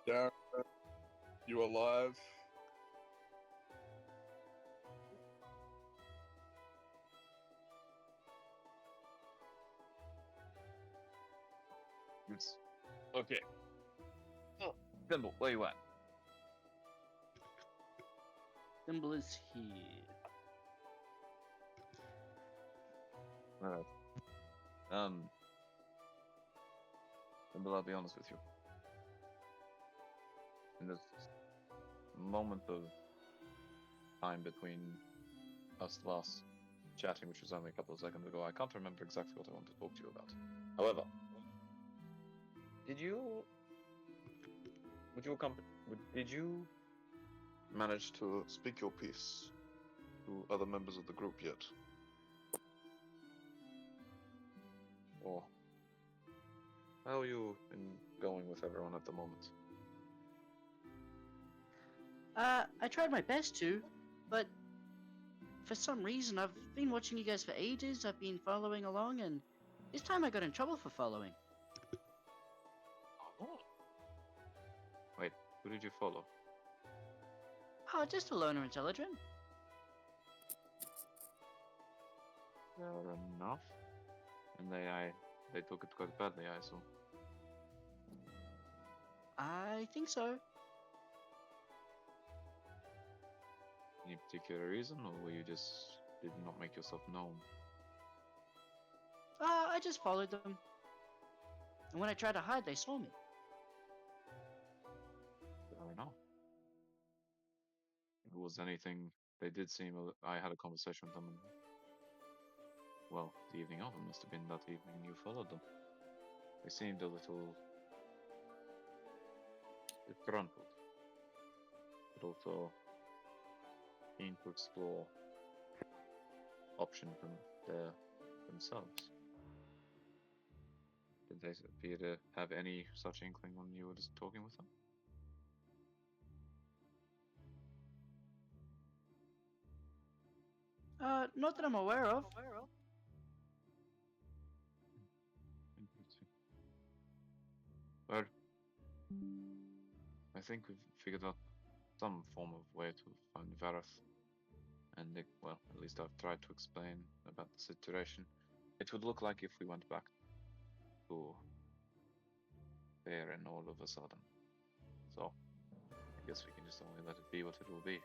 Darren, you alive? It's okay. Oh, Thimble, where you at? Thimble is here. Alright. Thimble, I'll be honest with you. In this moment of time between us last chatting, which was only a couple of seconds ago, I can't remember exactly what I want to talk to you about. However, did you Manage to speak your piece to other members of the group yet? or how are you going with everyone at the moment? I tried my best to, but for some reason I've been watching you guys for ages. I've been following along, and this time I got in trouble for following. Oh. Wait, who did you follow? Oh, just Ilona and Teledrin. Fair enough. And they took it quite badly, I assume. I think so. Any particular reason, or were you just did not make yourself known? I just followed them. And when I tried to hide, they saw me. Fair enough. If it was anything, they did seem. I had a conversation with them, and well, the evening of it must have been that evening you followed them. They seemed a little disgruntled, but also keen to explore options themselves. Did they appear to have any such inkling when you were just talking with them? Not that I'm aware of. Interesting. Well, I think we've figured out some form of way to find Vareth. And well, at least I've tried to explain about the situation. It would look like if we went back to there and all of a sudden. So, I guess we can just only let it be what it will be.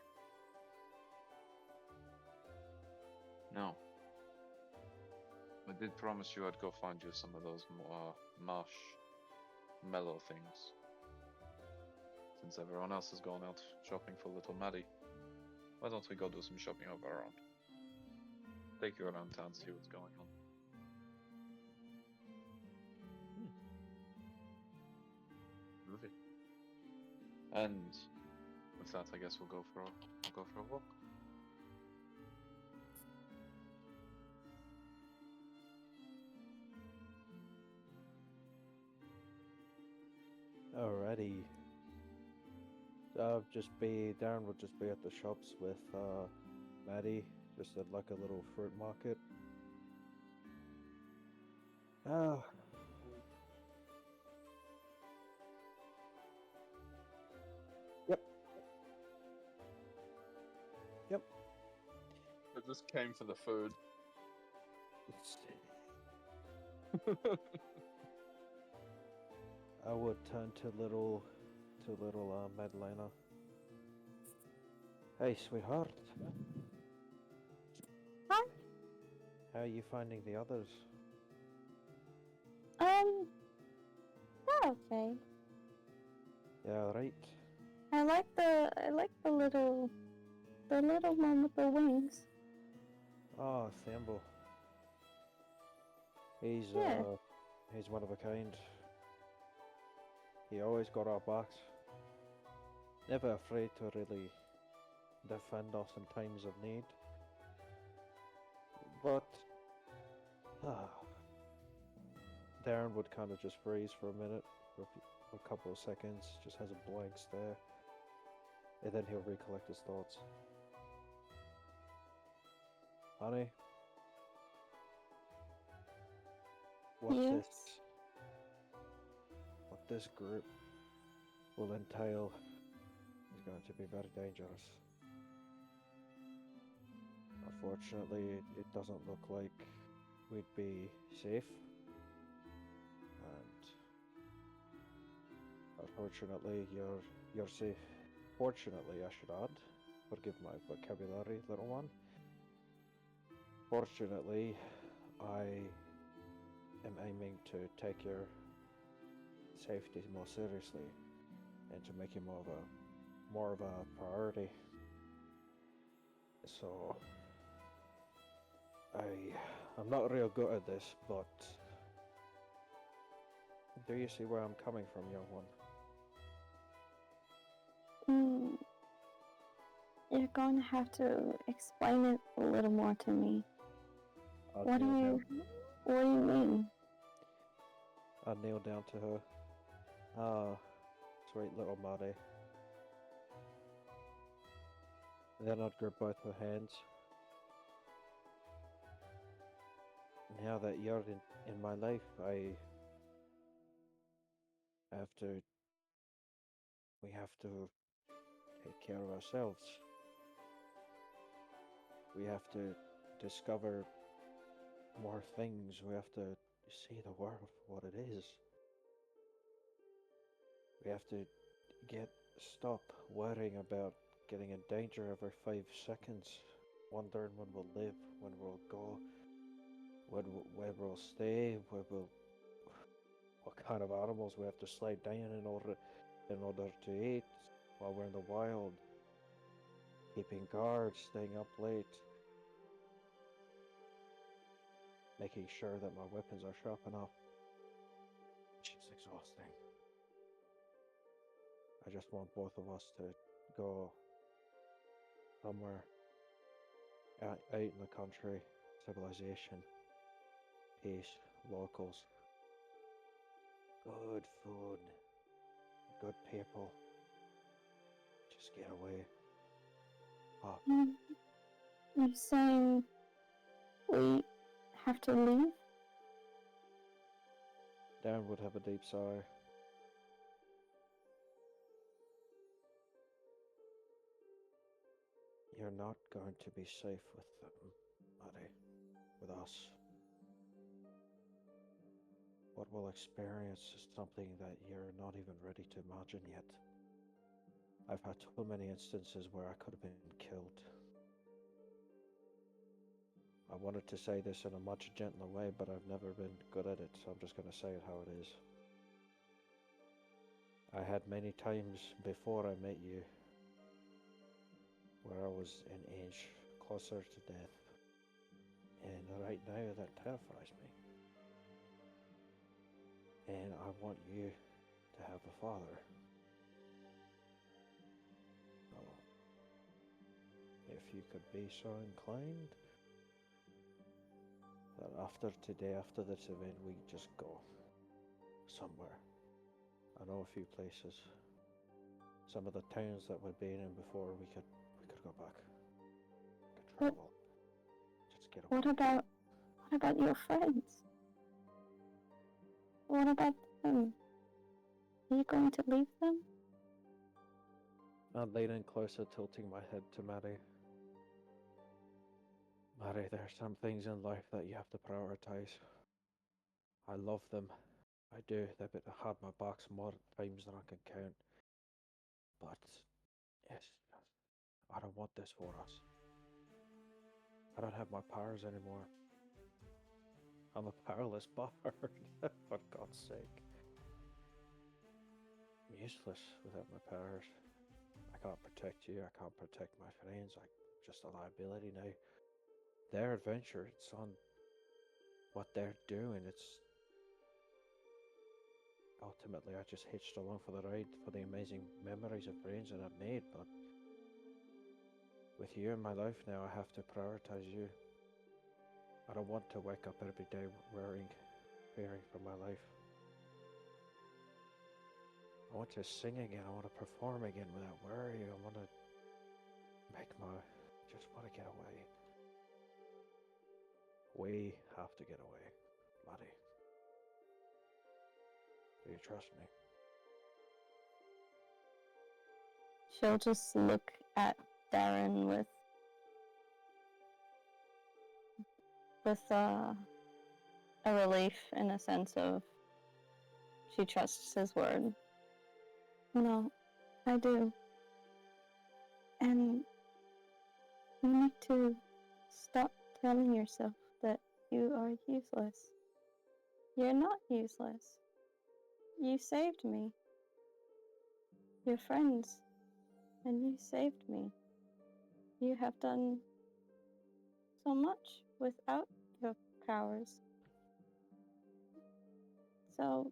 No. I did promise you I'd go find you some of those marshmallow things. Since everyone else has gone out shopping for little Maddie, why don't we go do some shopping of our own? Take you around town, see what's going on. Lovely. And with that, I guess we'll go for a walk. Alrighty. Darren would just be at the shops with Maddie, just at like a little fruit market. Yep. Yep. I just came for the food. I would turn to little Madalena. Hey, sweetheart. Hi. How are you finding the others? They're okay. Yeah, right. I like the little one with the wings. Oh, Thimble. He's Yeah. he's one of a kind. He always got our backs. Never afraid to really defend us in times of need. But Darren would kind of just freeze for a minute, for a couple of seconds, just has a blank stare, and then he'll recollect his thoughts. Honey, what Yes. this group will entail is going to be very dangerous. Unfortunately, it doesn't look like we'd be safe. And unfortunately, you're safe. Fortunately, I should add. Forgive my vocabulary, little one. Fortunately, I am aiming to take your safety more seriously and to make it more of a priority. So I'm not real good at this, but do you see where I'm coming from, young one? You're going to have to explain it a little more to me. What do you mean? I kneel down to her. Ah, sweet little Maddie. Then I'd grip both her hands. Now that you're in my life, we have to take care of ourselves. We have to discover more things. We have to see the world for what it is. We have to stop worrying about getting in danger every 5 seconds, wondering when we'll live, when we'll go, where we'll stay, what kind of animals we have to slide down in order to eat while we're in the wild, keeping guard, staying up late, making sure that my weapons are sharp enough. It's exhausting. I just want both of us to go somewhere out in the country, civilization, peace, locals, good food, good people. Just get away. Oh, You're saying we have to leave? Darren would have a deep sigh. You're not going to be safe with them, Maddie. With us. What we'll experience is something that you're not even ready to imagine yet. I've had too many instances where I could have been killed. I wanted to say this in a much gentler way, but I've never been good at it, so I'm just going to say it how it is. I had many times before I met you where I was an inch closer to death, and right now that terrifies me. And I want you to have a father. So, if you could be so inclined, that after today, after this event, we just go somewhere. I know a few places. Some of the towns that we've been in before, we could go back. We could travel. Just get away. What about your friends? What about them? Are you going to leave them? I'm leaning closer, tilting my head to Maddie. Mary, there are some things in life that you have to prioritize. I love them. I do. They've had my backs more times than I can count. But yes, I don't want this for us. I don't have my powers anymore. I'm a powerless bard, for God's sake. I'm useless without my powers. I can't protect you, I can't protect my friends, I'm just a liability now. Their adventure, it's on what they're doing, it's... Ultimately, I just hitched along for the ride for the amazing memories of friends that I've made, but... With you in my life now, I have to prioritize you. I don't want to wake up every day fearing for my life. I want to sing again, I want to perform again without worry, I want to just want to get away. We have to get away, Maddie. Do you trust me? She'll just look at Darren with a relief and a sense of she trusts his word. No, I do. And you need to stop telling yourself that you are useless. You're not useless. You saved me. You're friends, and you saved me. You have done so much without your powers. So,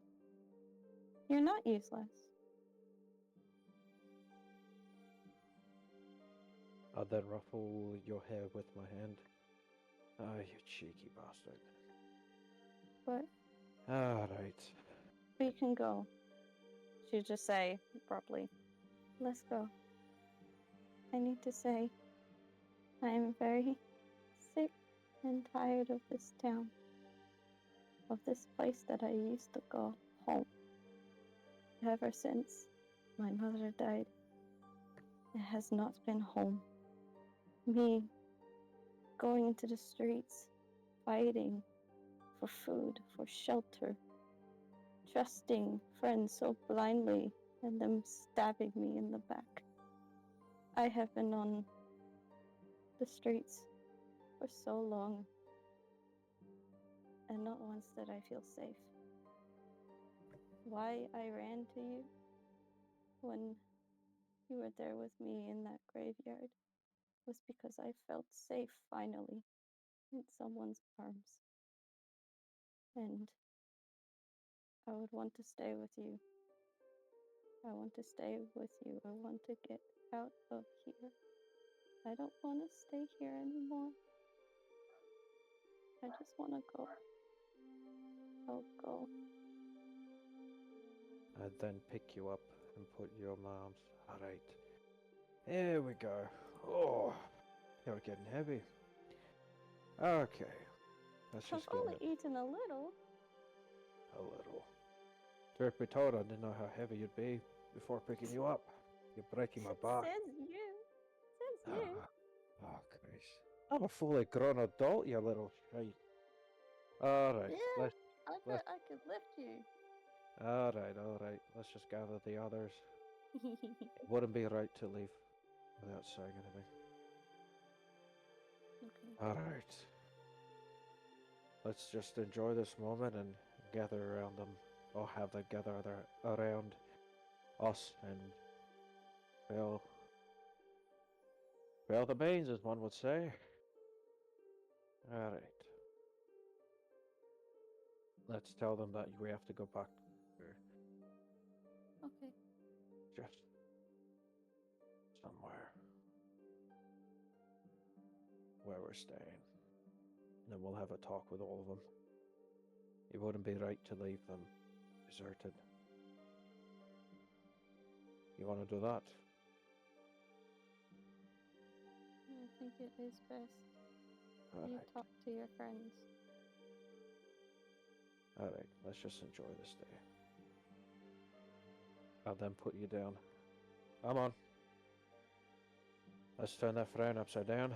you're not useless. I'll then ruffle your hair with my hand. Ah, you cheeky bastard. But Alright. we can go. She'll just say abruptly, let's go. I need to say, I am very sick and tired of this town, of this place that I used to call home. Ever since my mother died, it has not been home. Me going into the streets, fighting for food, for shelter, trusting friends so blindly and them stabbing me in the back. I have been on the streets for so long, and not once did I feel safe. Why I ran to you when you were there with me in that graveyard was because I felt safe finally in someone's arms. And I would want to stay with you. I want to stay with you. I want to get out of here. I don't want to stay here anymore. I just want to go. I'll go. I'd then pick you up and put you on my arms. Alright. Here we go. Oh, you're getting heavy. Okay. Let's I've just get only it eaten a little. a little. Truth be told, I didn't know how heavy you'd be before picking you up. You're breaking my back. Says you. Says you. Oh, Christ. I'm a fully grown adult, you little shite. Alright, Yeah, let's... I bet I could lift you. Alright. Let's just gather the others. It wouldn't be right to leave without saying anything. Okay. Alright. Let's just enjoy this moment and gather around them. Or have them gather around us and fill the beans, as one would say. Alright. Let's tell them that we have to go back Okay. just somewhere where we're staying. And then we'll have a talk with all of them. It wouldn't be right to leave them deserted. You want to do that? I think it is best. You Alright. talk to your friends. Alright, let's just enjoy this day. I'll then put you down. Come on. Let's turn that frown upside down.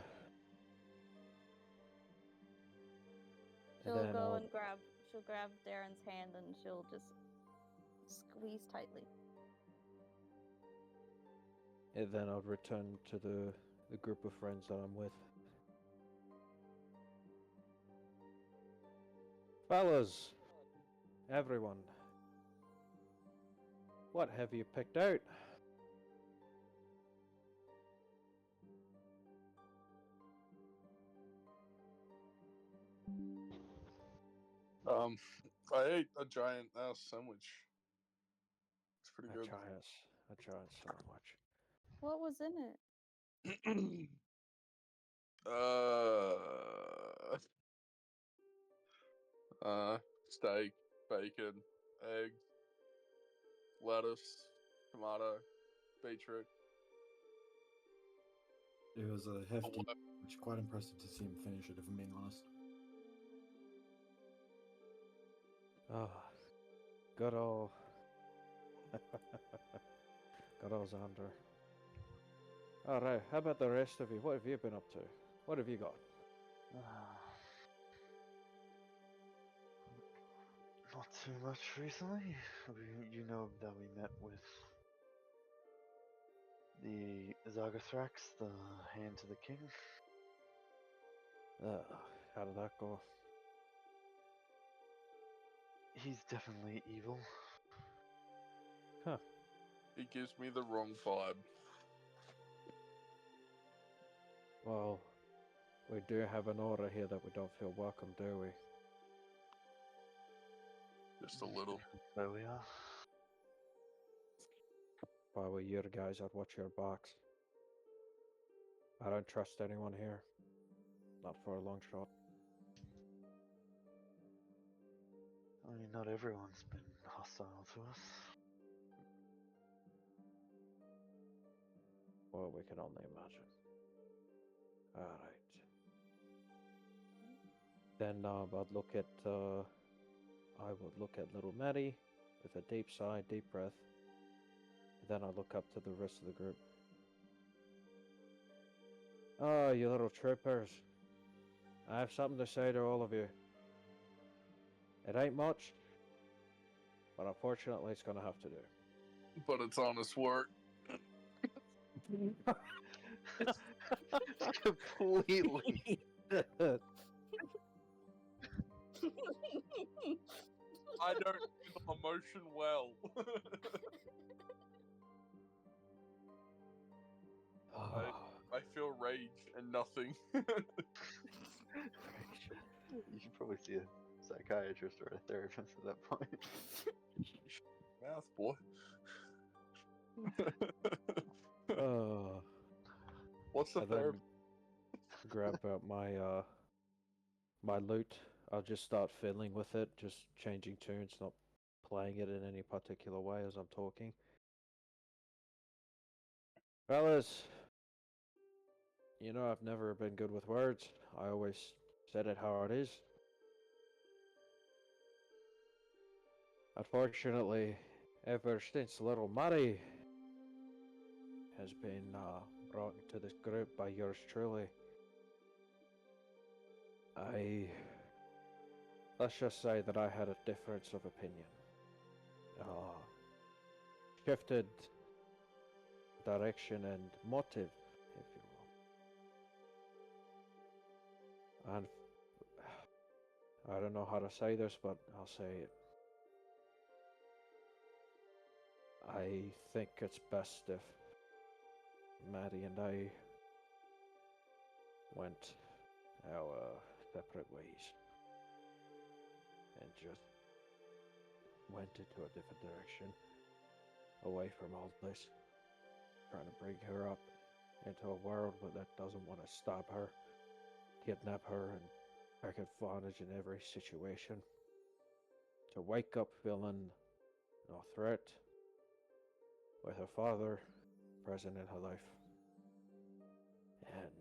She'll then go I'll, and she'll grab Darren's hand and she'll just squeeze tightly. and then I'll return to the group of friends that I'm with. Fellas, everyone, what have you picked out? I ate a giant ass sandwich. It's pretty A good. giant sandwich. What was in it? Steak, bacon, egg, lettuce, tomato, beetroot. It was a hefty, which quite impressive to see him finish it, if I'm being honest. Oh, good old, good old Xander. All right, how about the rest of you? What have you been up to? What have you got? Not too much recently. You know that we met with the Zagathrax, the hand to the king. How did that go? He's definitely evil. Huh. He gives me the wrong vibe. Well, we do have an aura here that we don't feel welcome, do we? Just a little. So we are. Why were you guys? I'd watch your backs. I don't trust anyone here. Not for a long shot. I mean, not everyone's been hostile to us. Well, we can only imagine. Alright. Then I'd look at I would look at little Maddie with a deep sigh, deep breath. Then I look up to the rest of the group. Oh, you little troopers. I have something to say to all of you. It ain't much, but unfortunately it's gonna have to do. But it's honest work. Completely. I don't feel emotion well. I feel rage and nothing. You should probably see a psychiatrist or a therapist at that point. Mouth, boy. What's the And then therapy? grab out my lute. I'll just start fiddling with it, just changing tunes, not playing it in any particular way as I'm talking. Fellas, you know I've never been good with words. I always said it how it is. Unfortunately, ever since little Murray has been brought into this group by yours truly, let's just say that I had a difference of opinion. Shifted direction and motive, if you will. And I don't know how to say this, but I'll say it. I think it's best if Maddie and I went our separate ways and just went into a different direction, away from all this, trying to bring her up into a world that doesn't want to stop her, kidnap her, and take advantage in every situation. To wake up feeling no threat, with her father present in her life, and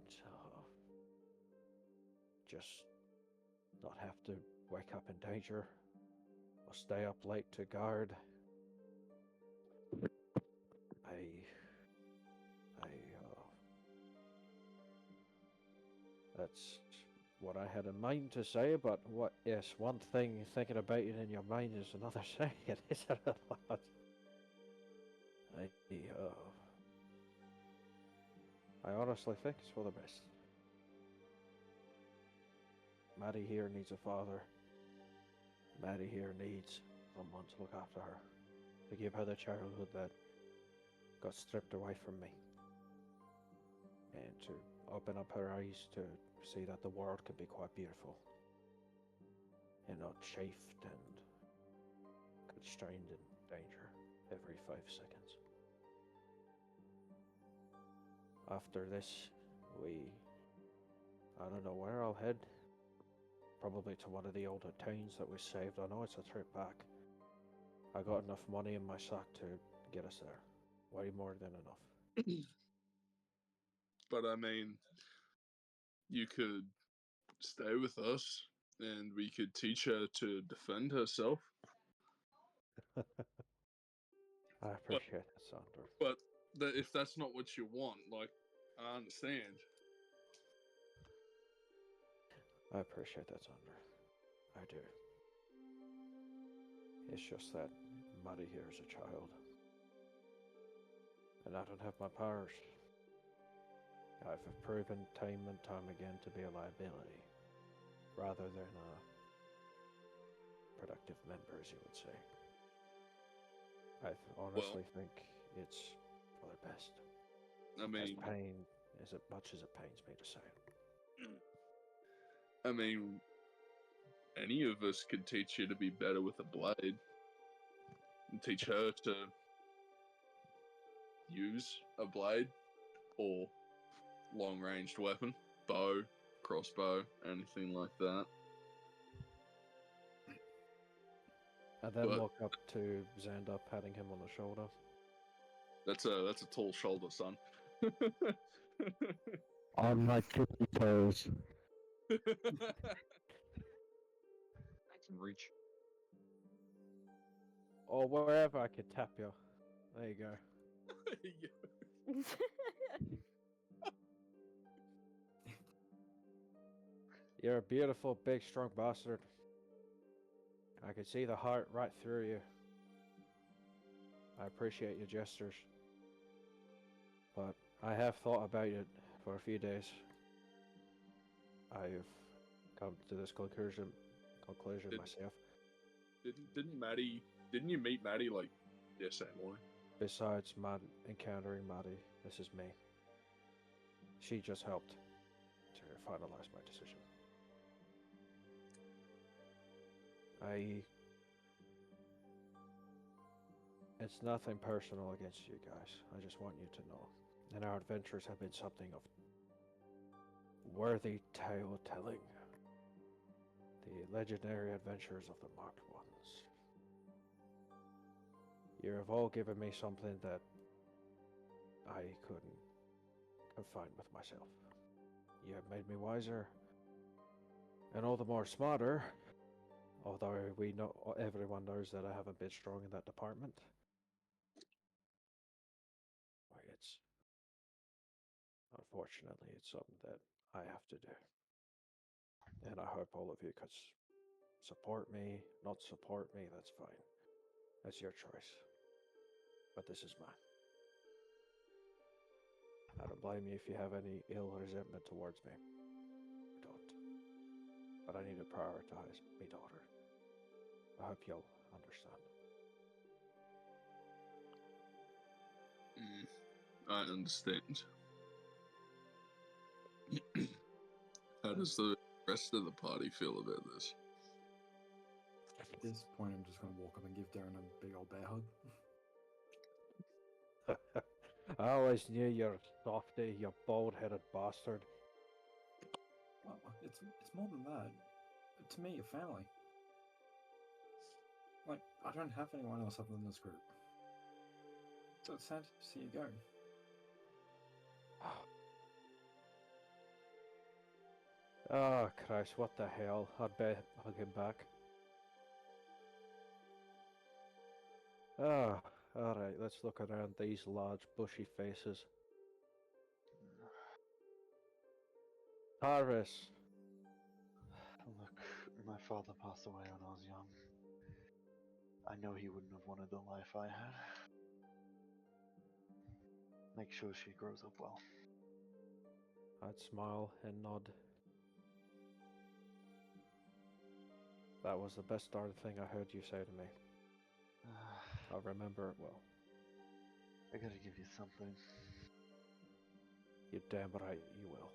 just not have to wake up in danger or stay up late to guard. what I had in mind to say, but what? Yes, one thing thinking about it in your mind is another saying it, isn't it, lad? I honestly think it's for the best. Maddie here needs a father. Maddie here needs someone to look after her, to give her the childhood that got stripped away from me, and to open up her eyes to see that the world can be quite beautiful and not chafed and constrained in danger every 5 seconds. After this, I don't know where I'll head. Probably to one of the older towns that we saved. I know it's a trip back. I got enough money in my sack to get us there. Way more than enough. But I mean, you could stay with us and we could teach her to defend herself. I appreciate that, Sander. But if that's not what you want, like, I understand. I appreciate that, Sander. I do. It's just that Maddie here is a child. And I don't have my powers. I've proven time and time again to be a liability, rather than a productive member, as you would say. I honestly think it's for the best. I mean, as much as it pains me to say. I mean, any of us could teach you to be better with a blade, and teach her to use a blade or long-ranged weapon, bow, crossbow, anything like that. And then walk up to Xander, patting him on the shoulder. That's a tall shoulder, son. On my tippy toes. I can reach. Or wherever I can tap you. There you go. You're a beautiful, big, strong bastard. I can see the heart right through you. I appreciate your gestures. But I have thought about it for a few days. I've come to this conclusion myself. Didn't you meet Maddie like yesterday morning? Besides encountering Maddie, this is me. She just helped to finalize my decision. It's nothing personal against you guys. I just want you to know. And our adventures have been something of worthy tale telling. The legendary adventures of the Marked Ones. You have all given me something that I couldn't confine with myself. You have made me wiser, and all the more smarter. Although everyone knows that I haven't been strong in that department. Unfortunately, it's something that I have to do. And I hope all of you could support me, not support me, that's fine. That's your choice. But this is mine. I don't blame you if you have any ill resentment towards me. I don't. But I need to prioritize my daughter. I hope you'll understand. I understand. How does the rest of the party feel about this? At this point, I'm just going to walk up and give Darren a big old bear hug. I always knew you're softy, you bald-headed bastard. Well, it's more than that. To me, you're family. Like, I don't have anyone else other than this group. So it's sad to see you go. Oh, Christ, what the hell? I'd bet hug him back. Ah, alright, let's look around these large, bushy faces. Harvis, father passed away when I was young. I know he wouldn't have wanted the life I had. Make sure she grows up well. I'd smile and nod. That was the best darn thing I heard you say to me. I'll remember it well. I gotta give you something. You're damn right you will.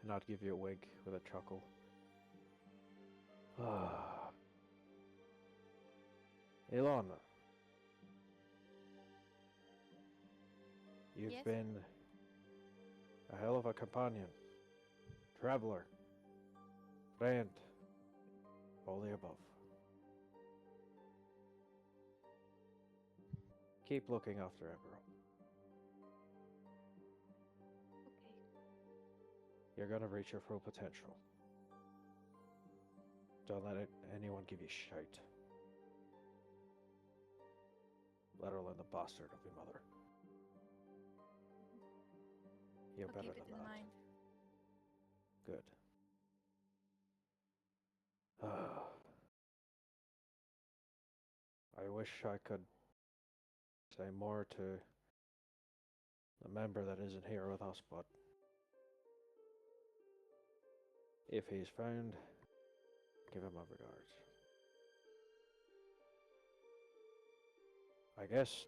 And I'd give you a wig with a chuckle. Ilona. You've Yes? been a hell of a companion, traveler, friend, all the above. Keep looking after Emerald. Okay. You're gonna reach your full potential. Don't let anyone give you shite. Let alone the bastard of your mother. You're I'll better keep it than in that. mind. Good. I wish I could say more to the member that isn't here with us, but if he's found, give him my regards. I guess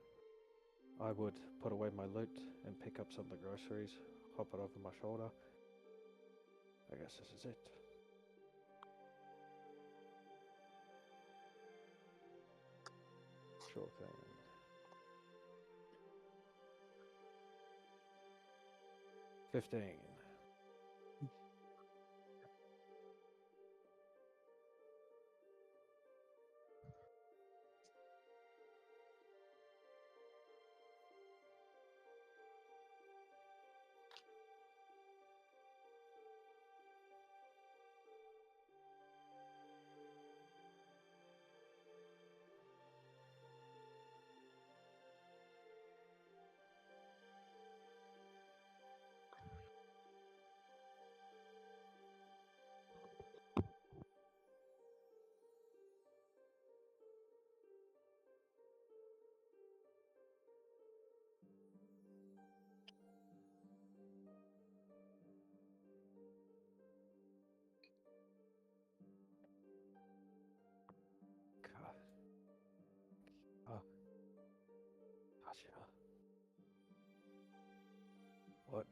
I would put away my loot and pick up some of the groceries, hop it over my shoulder. I guess this is it. Sure thing. $15. God. Oh. Gotcha. What,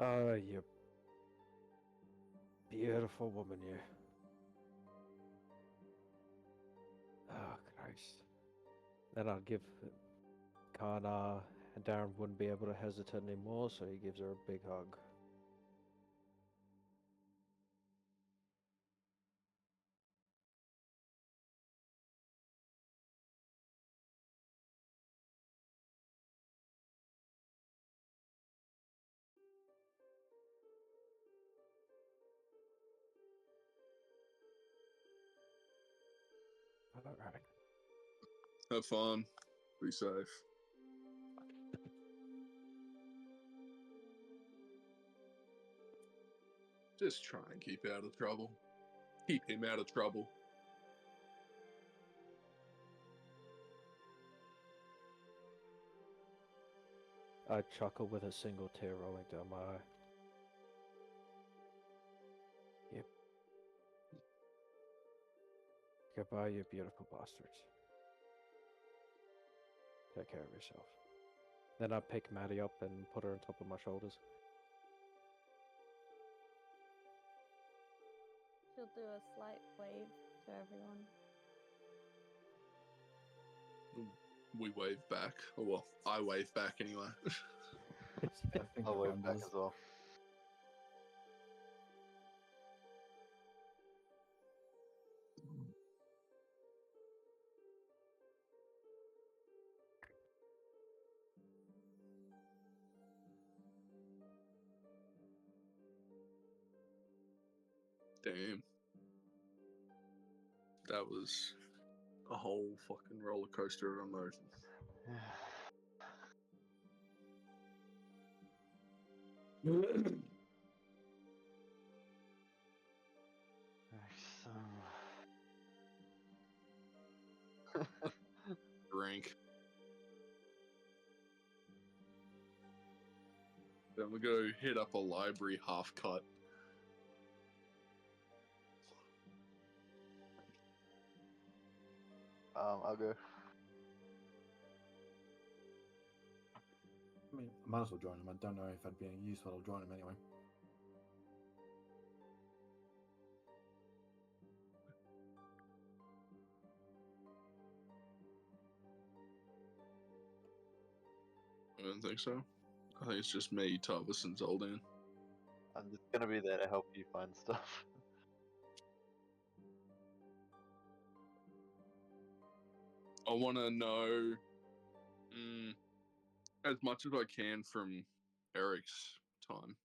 how, you beautiful woman, you. Oh, Christ. Then I'll give Kana, and Darren wouldn't be able to hesitate anymore, so he gives her a big hug. All right. Have fun. Be safe. Just try and keep out of trouble. Keep him out of trouble. I chuckle with a single tear rolling down my eye. Yep. Goodbye, you beautiful bastards. Take care of yourself. Then I pick Maddie up and put her on top of my shoulders. She'll do a slight wave to everyone. we wave back. Or, well, I wave back anyway. I think I'll wave everyone back does. as well. Damn. That was a whole fucking roller coaster of emotions. Drink. Then we go hit up a library half cut. I'll go. I mean, I might as well join him. I don't know if I'd be any use, but I'll join him anyway. I don't think so. I think it's just me, Tarvis, and Zoldan. I'm just gonna be there to help you find stuff. I want to know as much as I can from Eric's time.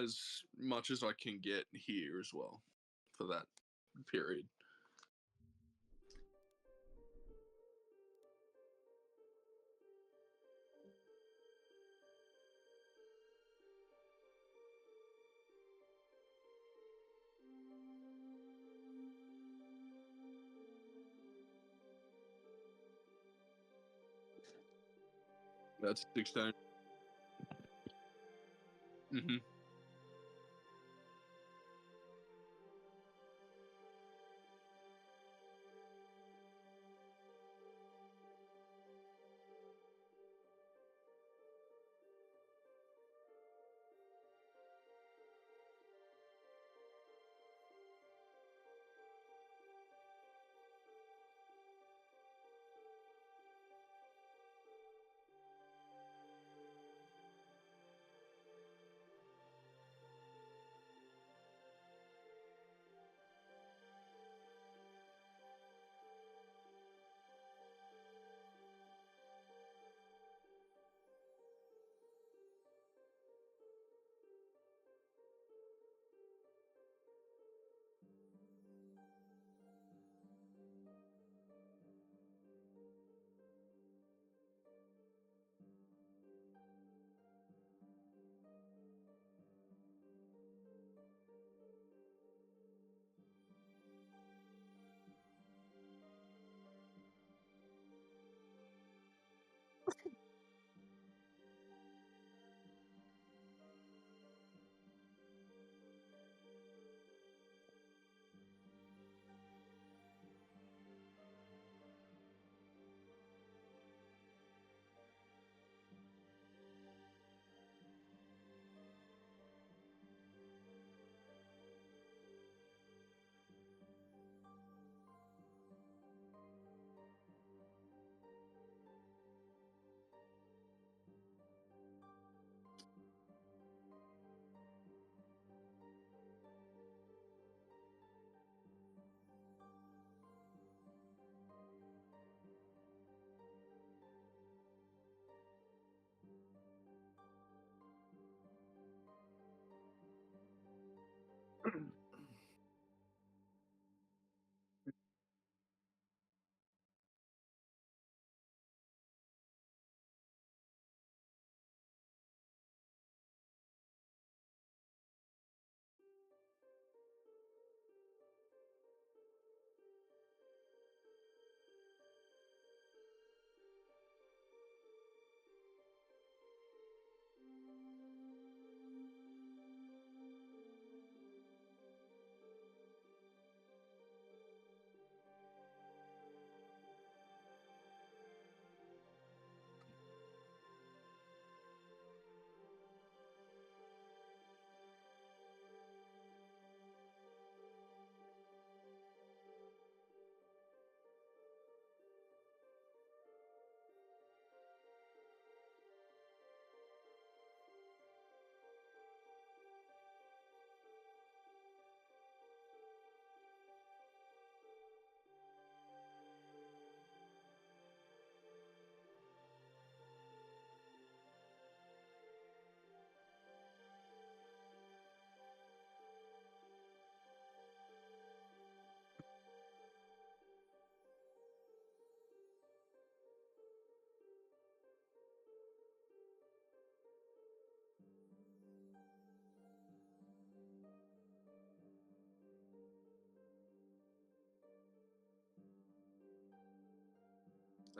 As much as I can get here as well for that period. That's 16. Mm-hmm.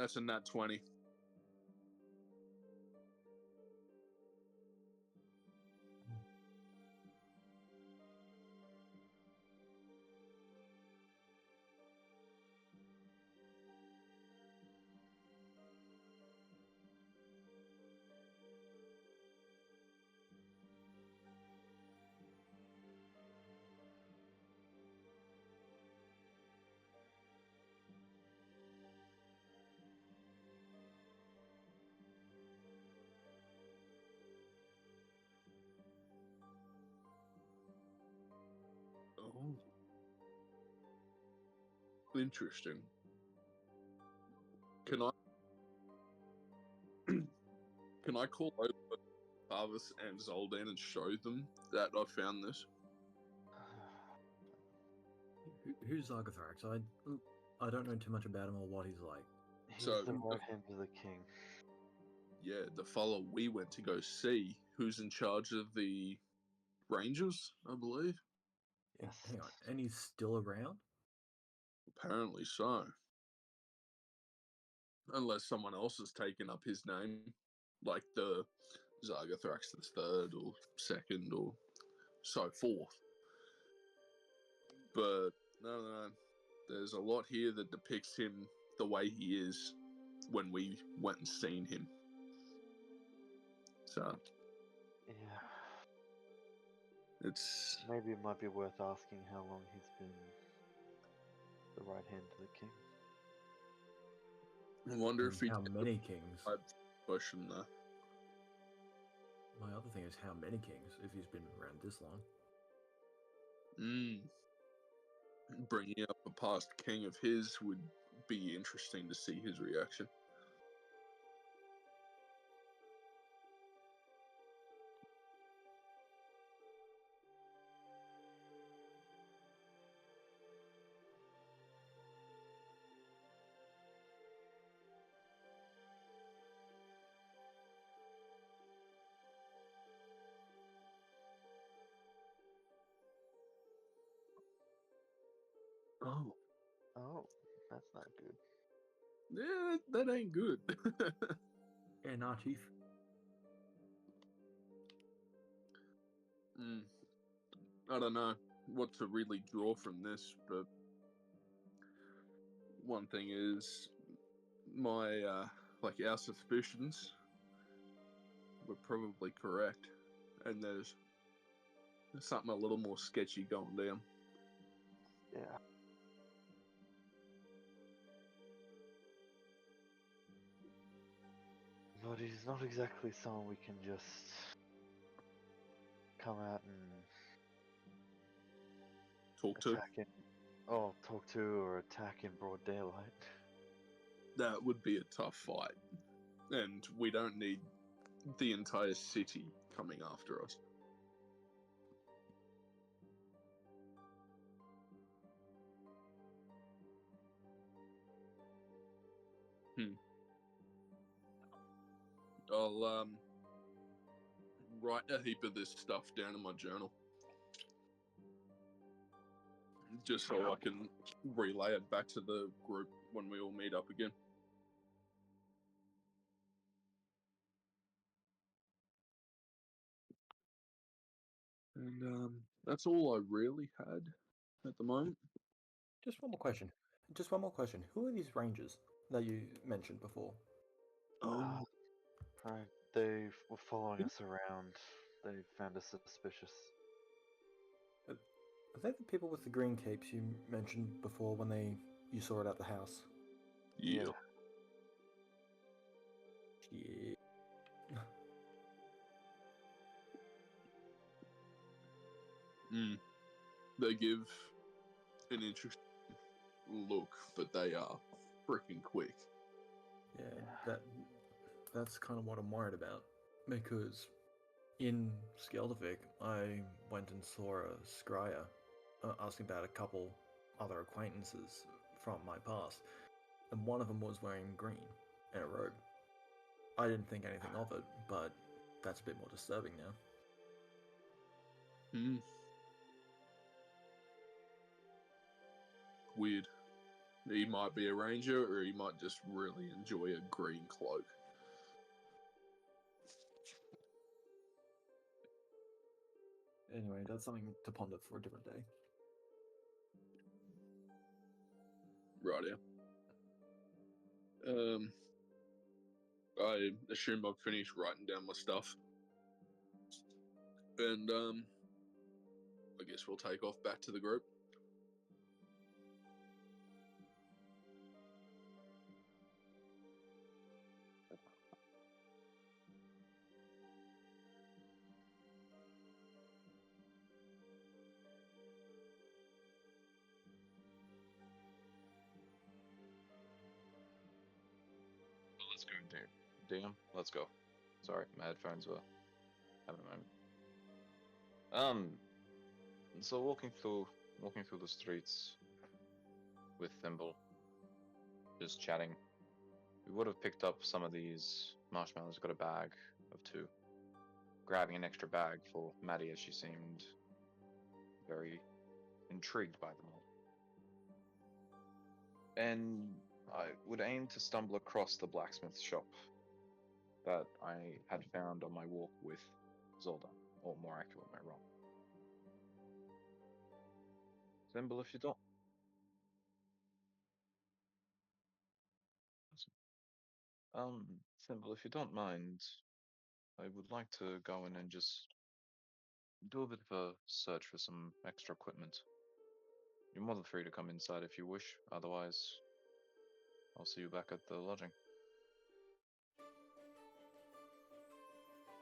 That's a nat 20. Oh. Interesting. Can I can I call over Harvest and Zoldan and show them that I found this? Who's Zargothrax? I don't know too much about him or what he's like. He's So- the right hand of the king. Yeah, the fellow we went to go see, who's in charge of the Rangers, I believe. Yes. Hang on, and he's still around? Apparently so. Unless someone else has taken up his name, like the Zargothrax the third or second or so forth. But no. There's a lot here that depicts him the way he is when we went and seen him. So Yeah. it's Maybe it might be worth asking how long he's been the right hand to the king. I wonder And if he how did many kings? the question there. My other thing is how many kings, if he's been around this long. Bringing up a past king of his would be interesting to see his reaction. Oh, Oh, that's not good. yeah, that ain't good. Yeah, nah, chief. I don't know what to really draw from this, but one thing is my our suspicions were probably correct, and there's something a little more sketchy going down. Yeah. But he's not exactly someone we can just come out and Talk to. attack in. Oh, talk to or attack in broad daylight. That would be a tough fight, and we don't need the entire city coming after us. I'll write a heap of this stuff down in my journal, just so I can relay it back to the group when we all meet up again. And that's all I really had at the moment. Just one more question. Who are these rangers that you mentioned before? Oh, Right. They were following us around. They found us suspicious. Are they the people with the green capes you mentioned before when you saw it at the house? yeah. Yeah. They give an interesting look, but they are freaking quick. Yeah, that's kind of what I'm worried about. Because in Skeldavik, I went and saw a scryer asking about a couple other acquaintances from my past, and one of them was wearing green and a robe. I didn't think anything of it, but that's a bit more disturbing now. Weird. He might be a ranger, or he might just really enjoy a green cloak. Anyway, that's something to ponder for a different day. Right, yeah. I assume I've finished writing down my stuff. And, I guess we'll take off back to the group. Let's go, DM. Let's go. Sorry, my headphones were having a moment. So walking through the streets with Thimble, just chatting. We would have picked up some of these marshmallows. Got a bag of 2. Grabbing an extra bag for Maddie, as she seemed very intrigued by them all. And I would aim to stumble across the blacksmith shop that I had found on my walk with Zolda, or more accurately, my wrong. Thimble, if you don't. Thimble, if you don't mind, I would like to go in and just do a bit of a search for some extra equipment. You're more than free to come inside if you wish, otherwise, I'll see you back at the lodging.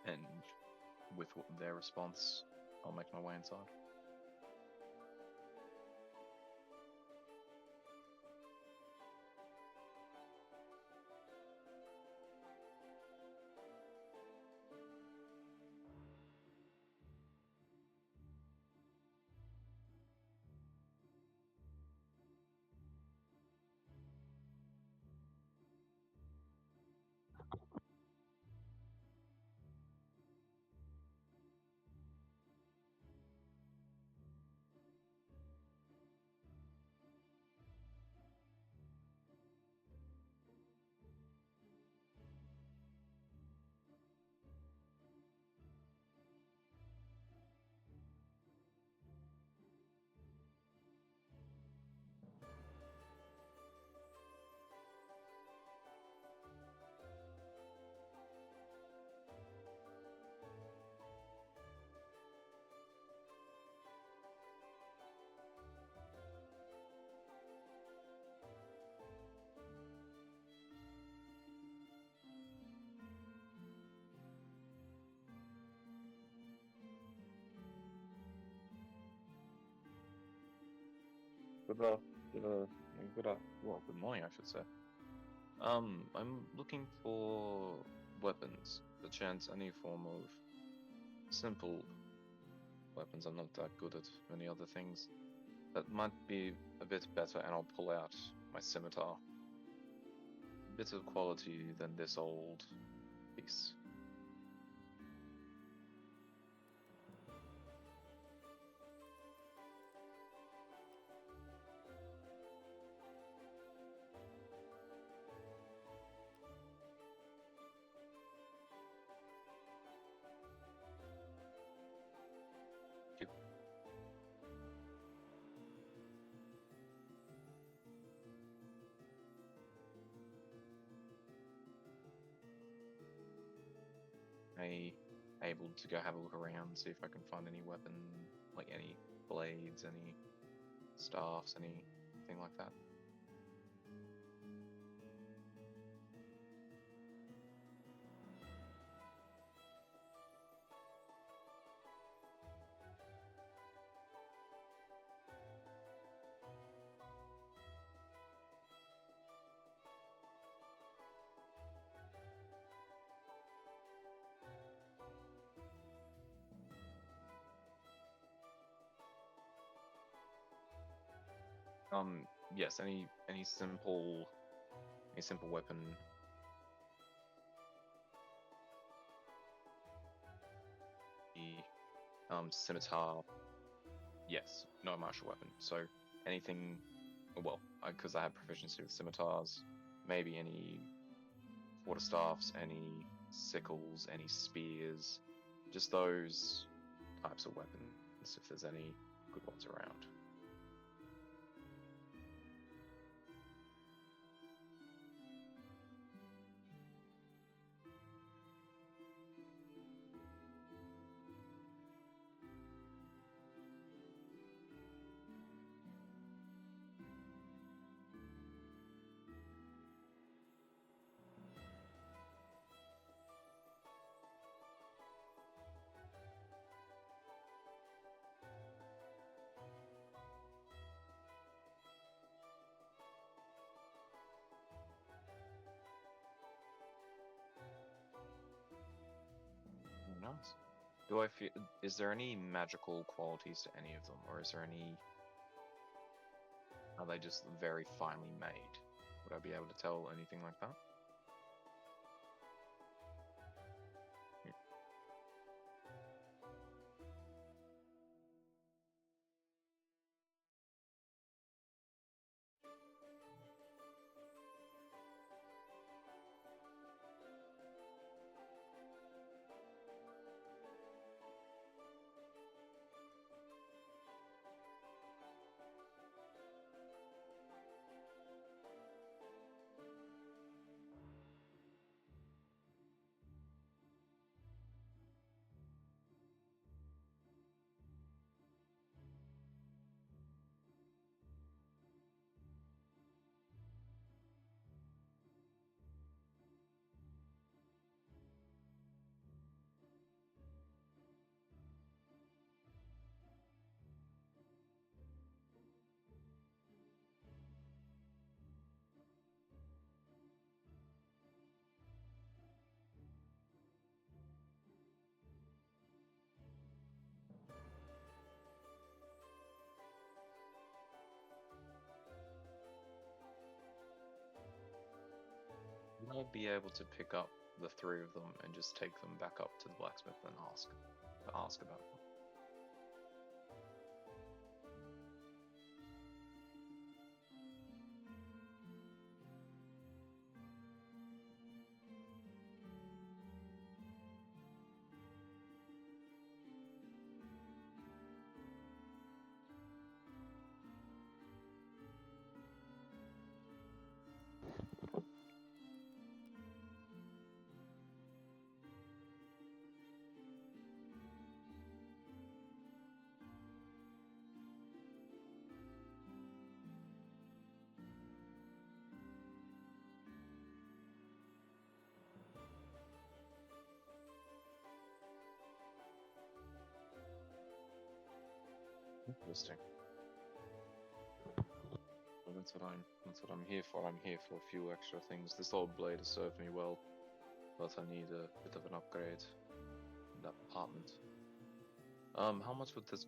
And with their response, I'll make my way inside. Good morning, I should say. I'm looking for weapons. The chance any form of simple weapons. I'm not that good at many other things. That might be a bit better, and I'll pull out my scimitar. A bit of quality than this old piece. Able to go have a look around, see if I can find any weapon, like any blades, any staffs, anything like that. Yes, any simple weapon. The scimitar. Yes, no martial weapon. So anything well, because I have proficiency with scimitars, maybe any quarterstaffs, any sickles, any spears, just those types of weapons, if there's any good ones around. Nice. Do I feel? Is there any magical qualities to any of them, or is there any? Are they just very finely made? Would I be able to tell anything like that? Would I be able to pick up the three of them and just take them back up to the blacksmith and ask about them? Interesting. Well, that's what I'm here for. I'm here for a few extra things. This old blade has served me well, but I need a bit of an upgrade in that department. How much would this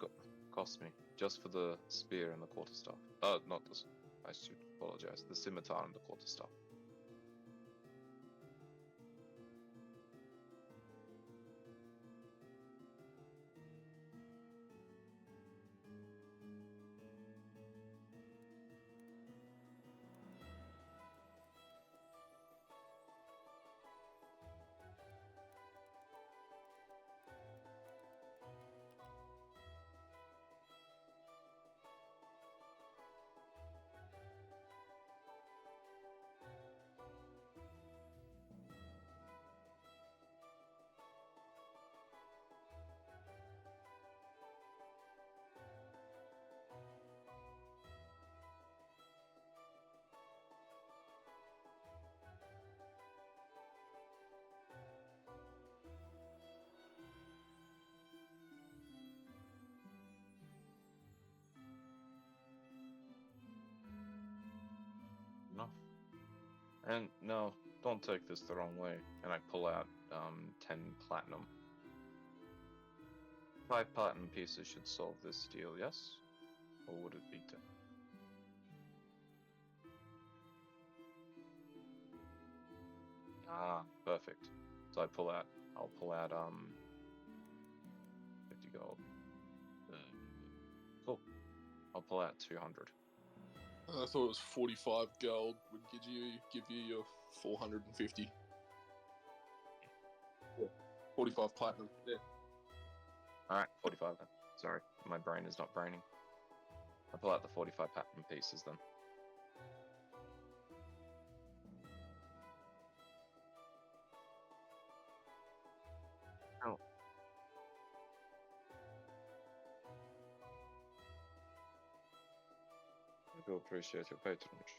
cost me? Just for the spear and the quarterstaff? Not the. I should apologize. The scimitar and the quarterstaff. Enough. And no, don't take this the wrong way. And I pull out 10 platinum. 5 platinum pieces should solve this deal, yes? Or would it be 10? Ah, perfect. So I'll pull out 50 gold. Cool. I'll pull out 200. I thought it was 45 gold would give you your 450. Yeah. 45 platinum. Yeah. Alright, 45 then. Sorry, my brain is not braining. I pull out the 45 platinum pieces then. Oh. I do appreciate your patronage.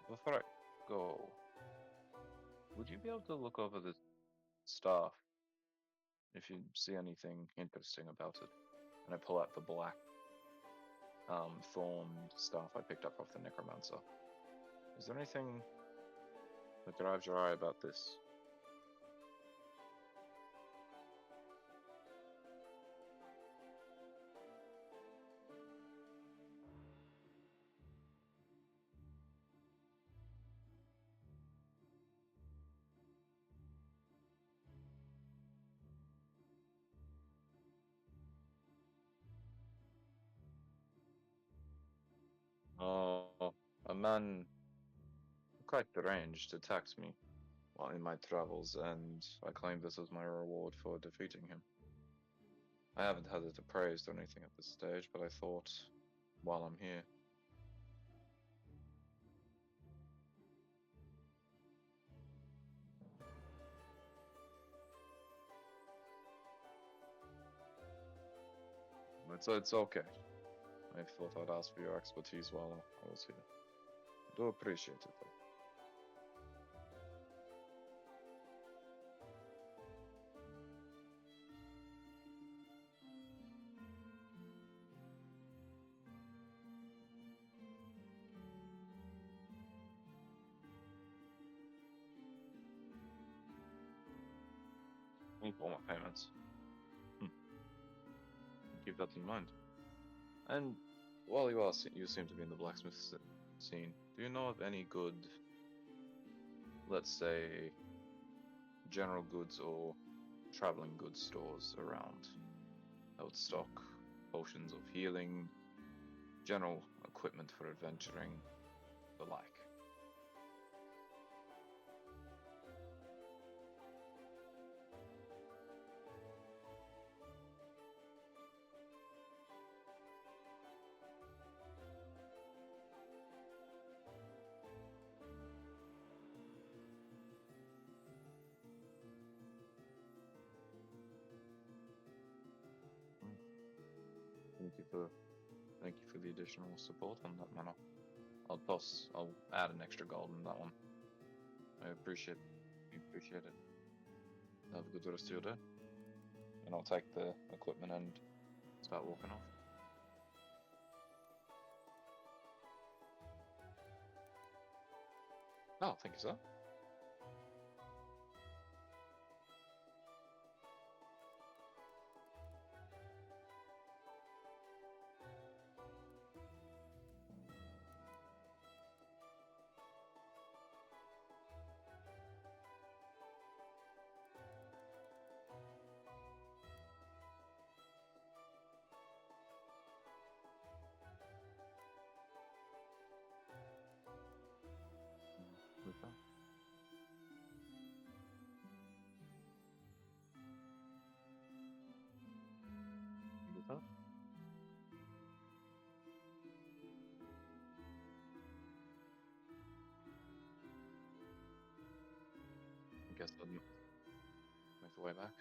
Before I go, would you be able to look over the staff if you see anything interesting about it? And I pull out the black thorned staff I picked up off the necromancer. Is there anything that drives your eye about this? Oh, a man quite deranged attacked me while in my travels, and I claim this as my reward for defeating him. I haven't had it appraised or anything at this stage, but I thought, while I'm here. It's okay. I thought I'd ask for your expertise while I was here. I do appreciate it, though. I need all my payments. Keep that in mind. And while you seem to be in the blacksmith scene, do you know of any good, let's say, general goods or traveling goods stores around that would stock potions of healing, general equipment for adventuring, the like? Thank you for the additional support on that matter. I'll add an extra gold in that one. I appreciate it. Have a good rest of your day. And I'll take the equipment and start walking off. Oh, thank you, sir. With that. With that. I guess I'll make the way back.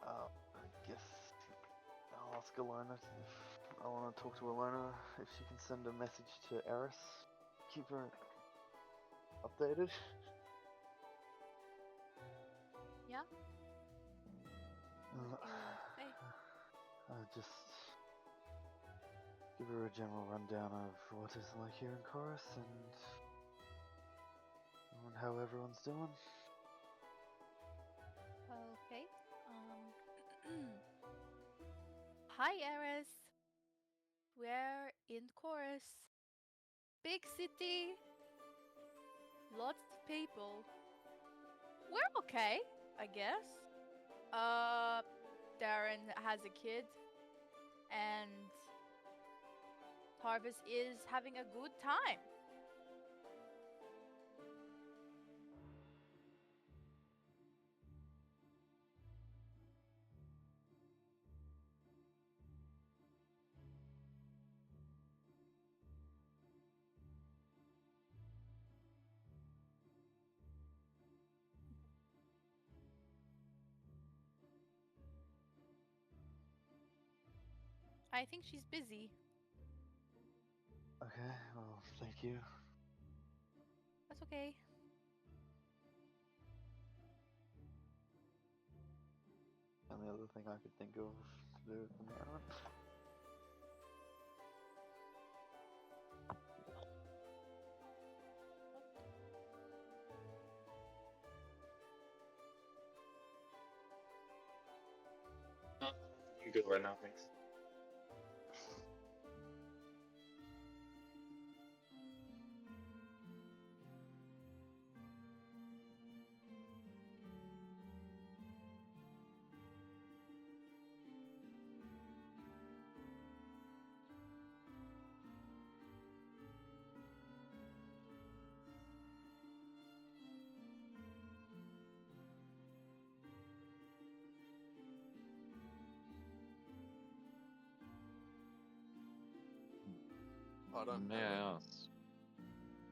I guess I'll ask Ilona if I want to talk to Ilona if she can send a message to Eris. Keep her updated. Yeah? Uh, Hey. Just give her a general rundown of what it's like here in Chorus and how everyone's doing. Okay. Hi, Eris. We're in chorus. Big city. Lots of people. We're okay, I guess. Darren has a kid, and Tarvis is having a good time. I think she's busy. Okay, well, thank you. That's okay. And the other thing I could think of to do at the moment. You good right now, thanks. I don't May have I it. ask?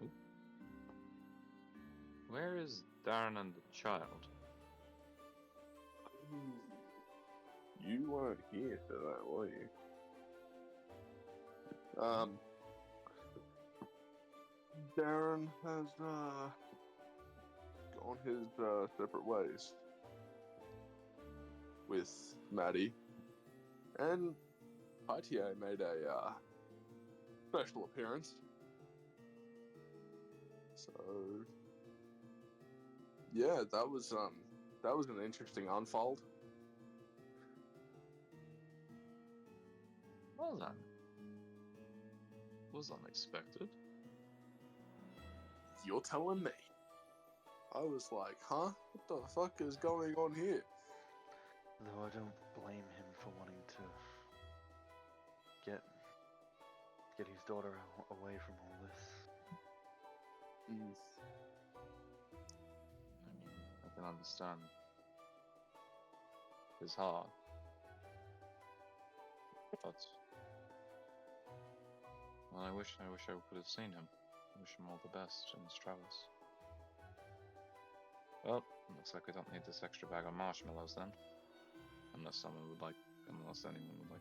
Oop. Where is Darren and the child? You weren't here for that, were you? Darren has gone his separate ways with Maddie, and ITA made a special appearance. So yeah, that was an interesting unfold. Well then. Was unexpected. You're telling me. I was like, huh? What the fuck is going on here? Though I don't blame him for wanting to get his daughter away from all this. I mean, I can understand his heart, but well, I wish I could have seen him. I wish him all the best in his travels. Well, looks like we don't need this extra bag of marshmallows then, unless anyone would like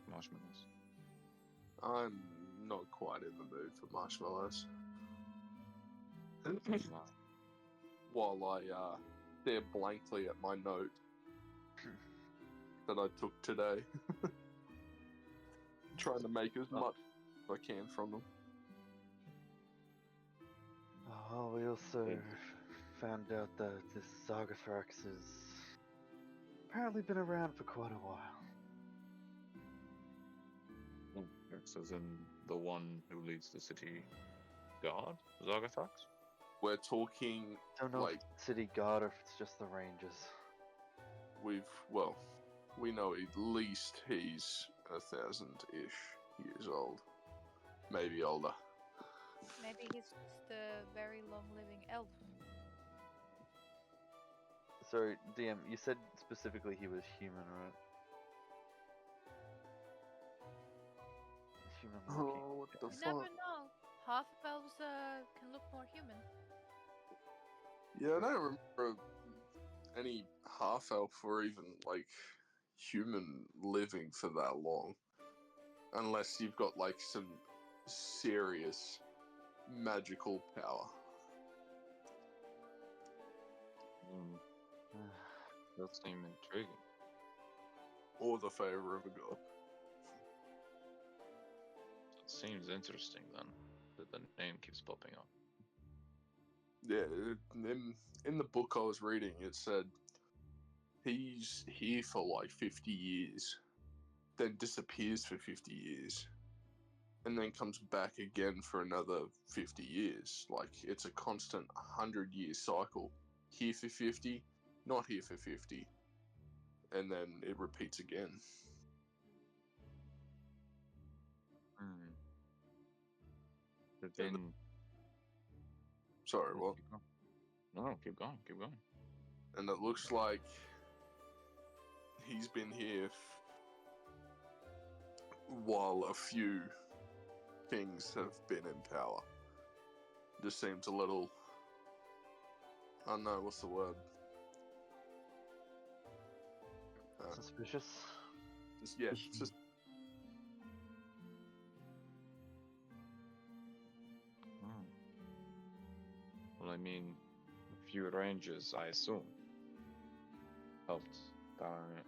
marshmallows. I'm not quite in the mood for marshmallows. Wow. While I stare blankly at my note that I took today, trying to make as much as I can from them. Oh, we also found out that this Zargathrax has apparently been around for quite a while. As in the one who leads the city guard, Zargathax? We're talking Don't know like if it's city guard or if it's just the rangers. we know at least he's 1,000-ish years old, maybe older. Maybe he's just a very long-living elf. Sorry, DM, you said specifically he was human, right? Human looking. Oh, what the You fuck? never know. Half elves can look more human. Yeah, I don't remember any half elf or even like human living for that long, unless you've got like some serious magical power. That seems intriguing. Or the favor of a god. It seems interesting then, that the name keeps popping up. Yeah, in the book I was reading, it said he's here for like 50 years, then disappears for 50 years, and then comes back again for another 50 years. Like, it's a constant 100-year cycle. Here for 50, not here for 50. And then it repeats again. But And then, Sorry, what? keep going. No, keep going, keep going. And it looks like he's been here while a few kings have been in power. Just seems a little, I don't know, what's the word? Suspicious. Just Well, I mean, a few rangers, I assume, helped Darren,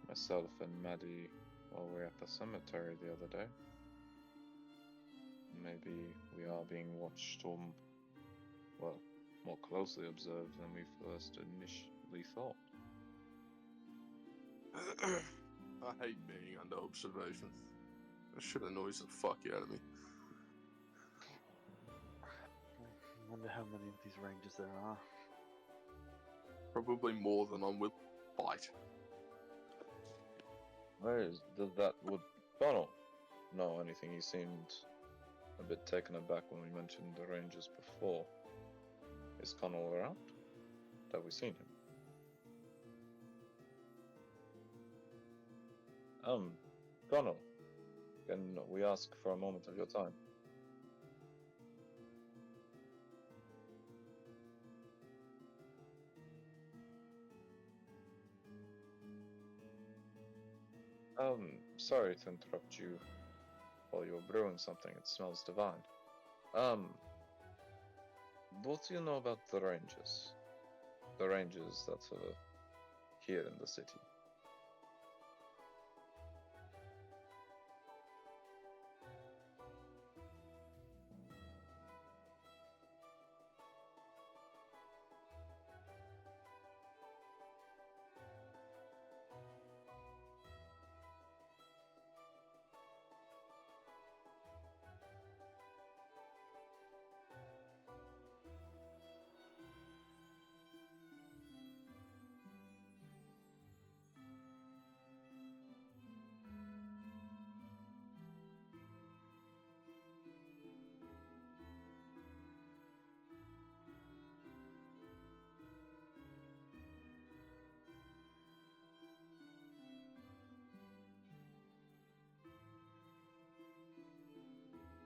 myself, and Maddie while we were at the cemetery the other day. Maybe we are being watched, or, well, more closely observed than we first initially thought. I hate being under observation. That shit annoys the fuck out of me. I wonder how many of these rangers there are. Probably more than I'm with fight. Would Donald know anything? He seemed a bit taken aback when we mentioned the Rangers before. Is Connell around? Have we seen him? Connell, can we ask for a moment of your time? Sorry to interrupt you while you're brewing something. It smells divine. What do you know about the Rangers? The Rangers that are here in the city.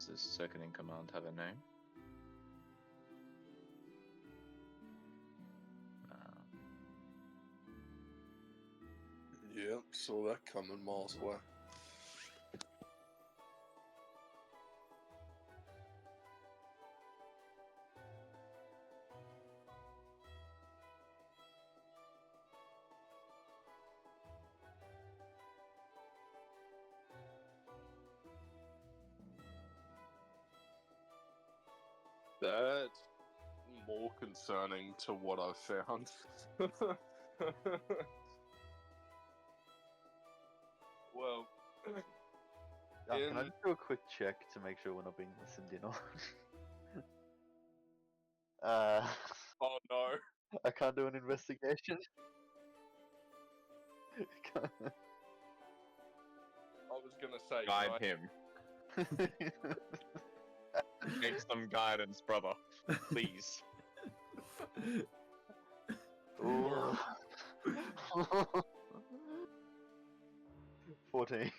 Does this second in command have a name? Yeah, saw that coming miles away. That's more concerning to what I've found. Well, Can I just do a quick check to make sure we're not being listened in on? oh no. I can't do an investigation. I was gonna say, Guide him. Make some guidance, brother. Please. Ooh. 14.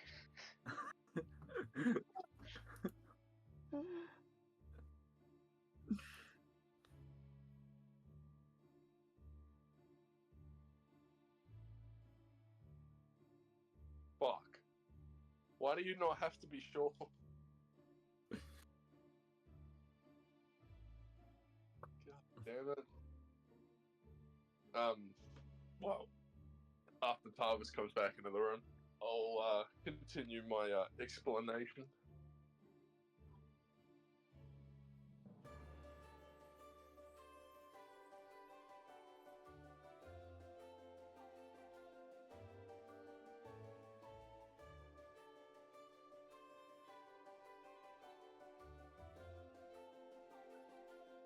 Fuck. Why do you not have to be sure? God damn it. Well, after Tarvis comes back into the room, I'll continue my explanation.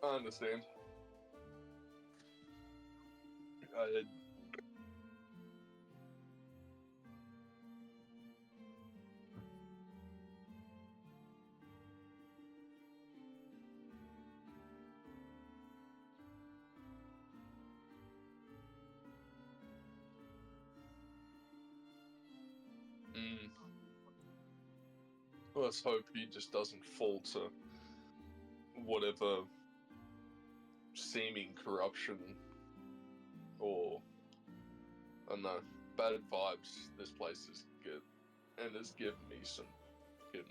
I understand. I Mm. Let's hope he just doesn't fall to whatever seeming corruption or, I don't know, bad vibes this place is good. And it's given me some fucking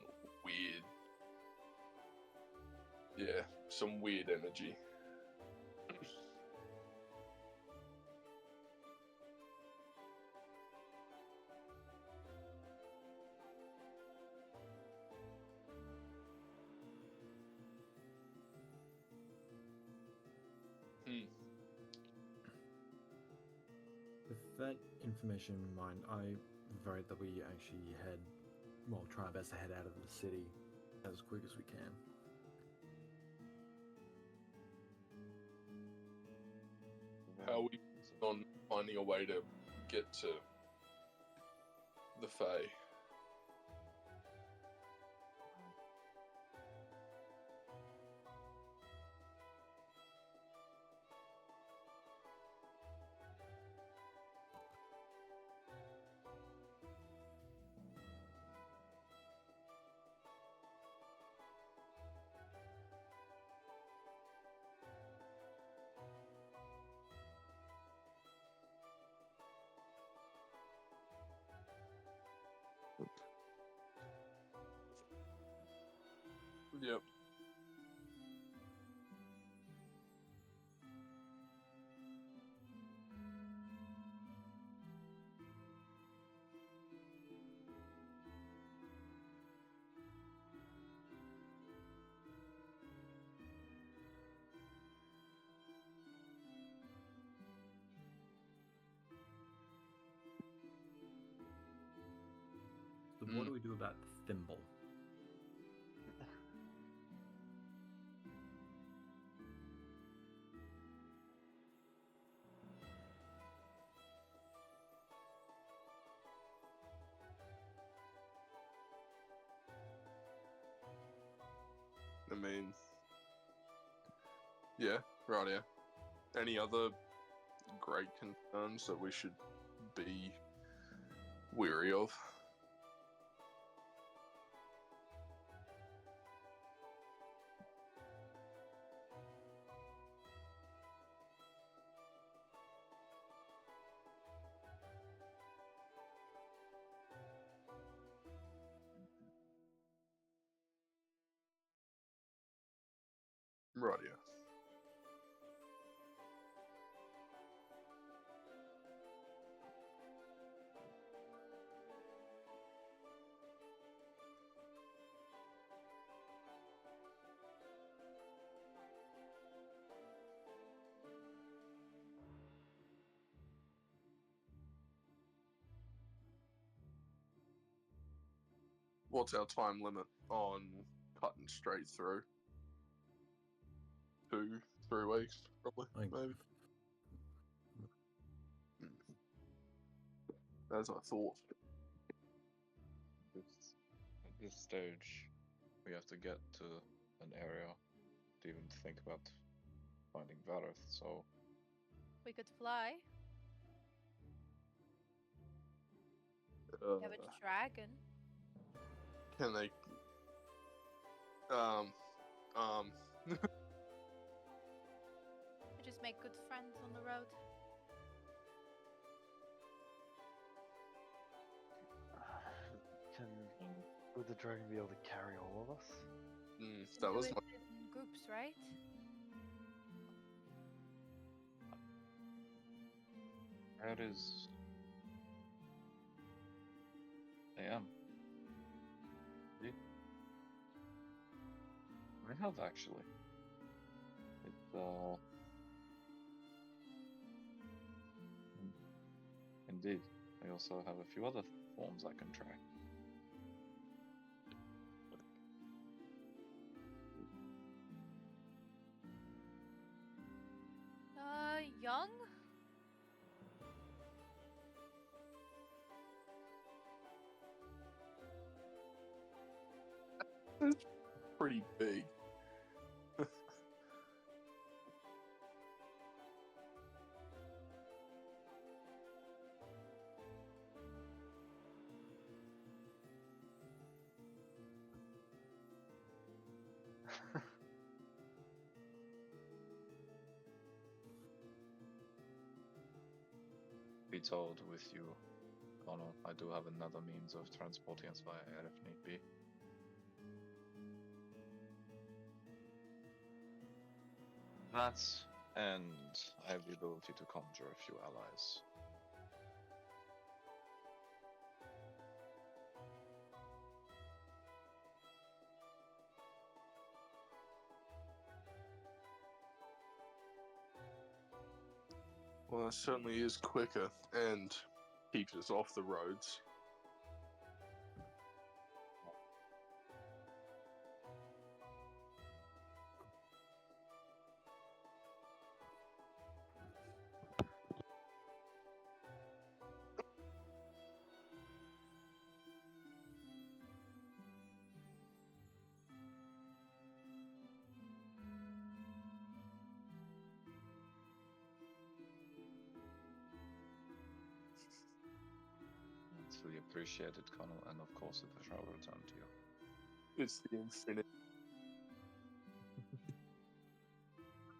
weird, some weird energy. With that information in mind, I vote that we actually try our best to head out of the city as quick as we can. How are we on finding a way to get to the Fae? Yep. So what do we do about the thimble? I mean, yeah, right, yeah. Any other great concerns that we should be weary of? Right, yeah. What's our time limit on cutting straight through? 2-3 weeks, probably, maybe. As I thought. At this stage, we have to get to an area to even think about finding Vareth, so We could fly. We have a dragon. Can they? We just make good friends on the road. Would the dragon be able to carry all of us? That was Do my. it in groups, right? where is I am. I have actually. It's indeed. I also have a few other forms I can try. young? Pretty big. Be told with you, Connell, I do have another means of transporting us via air if need be. That, and I have the ability to conjure a few allies. Well, it certainly is quicker and keeps us off the roads. It's really appreciated, Connell, and of course it shall return to you. It's the infinite.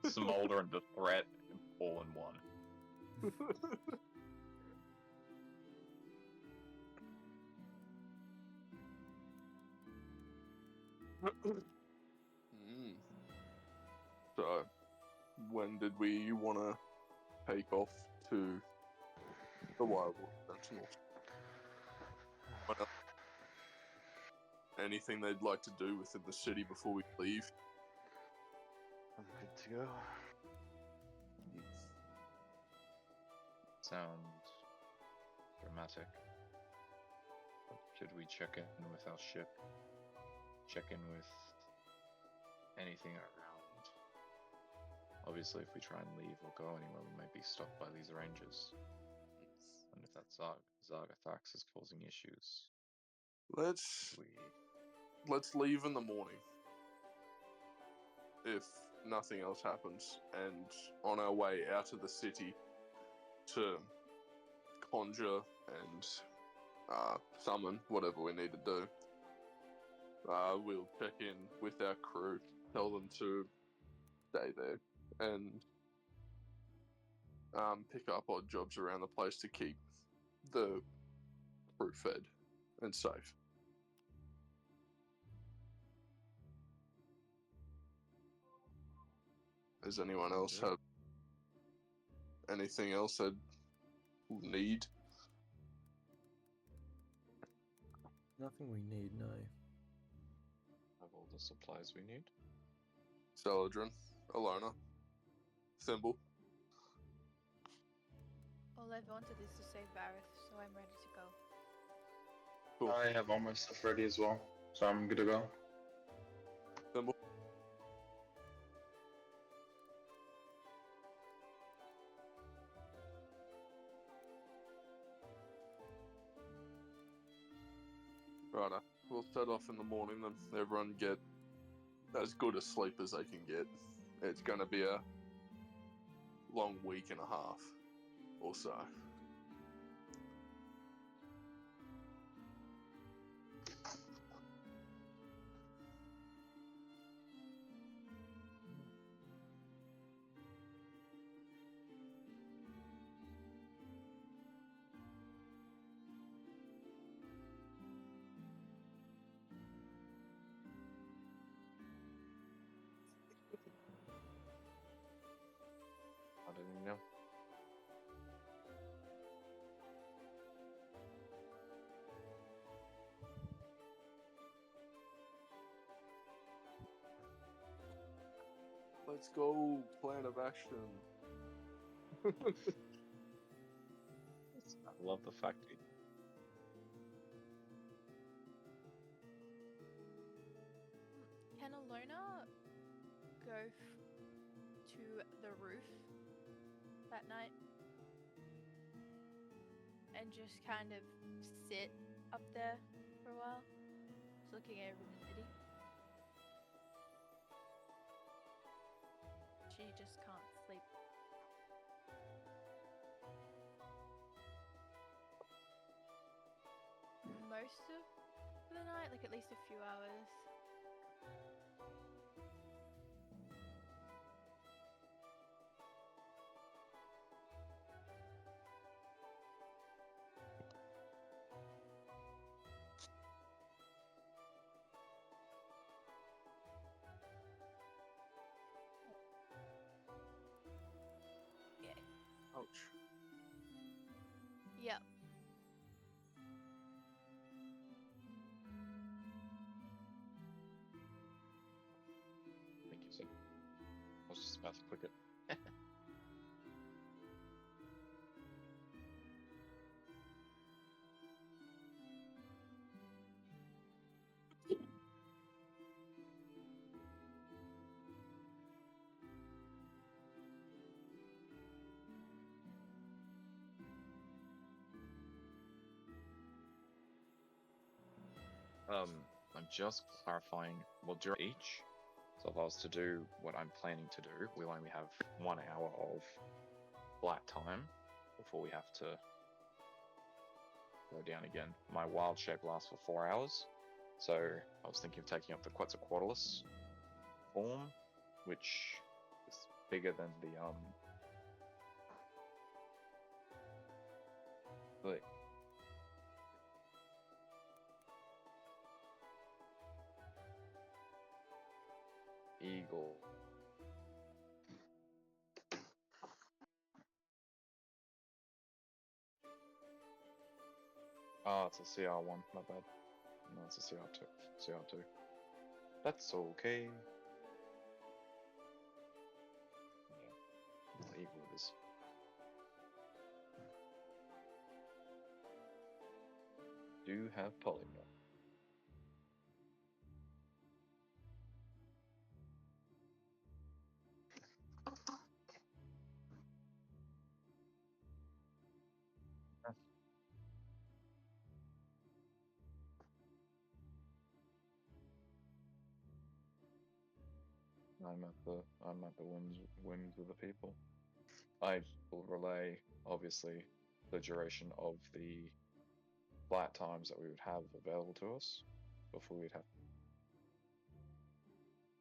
Smolder and the threat all in one. So, when did we want to take off to the Wild Sentinels? What else? Anything they'd like to do within the city before we leave? I'm good to go. Sounds dramatic. Should we check in with our ship? Check in with anything around? Obviously, if we try and leave or go anywhere, we might be stopped by these rangers. And if that Zargathax is causing issues, Let's leave in the morning. If nothing else happens, and on our way out of the city to conjure and summon whatever we need to do, we'll check in with our crew, tell them to stay there, and pick up odd jobs around the place to keep the crew fed and safe. Does anyone else have anything else they'd need? Nothing we need, no. have all the supplies we need. Saladrin, Ilona, Thimble. All I wanted is to save Bareth, so I'm ready to go. Cool. I have all my stuff ready as well, so I'm good to go. Thimble. Righto. We'll set off in the morning then. Everyone get as good a sleep as they can get. It's going to be a long week and a half or so. How did we know? Let's go. Plan of action. I love the fact that Can Ilona go to the roof that night and just kind of sit up there for a while, just looking over the city. She just can't sleep. Most of the night, like at least a few hours. Ouch. Yep. Thank you, sir. I was just about to click it. I'm just clarifying. We'll do each. So if I was to do what I'm planning to do, we'll only have 1 hour of flat time before we have to go down again. My wild shape lasts for 4 hours, so I was thinking of taking up the Quetzalcoatlus form, which is bigger than the eagle. Oh, it's a CR1, my bad. No, it's a CR2. CR2. That's okay. Yeah, what eagle it is. Do have polymorph. I'm at the whims of the people. I will relay, obviously, the duration of the flight times that we would have available to us before we'd have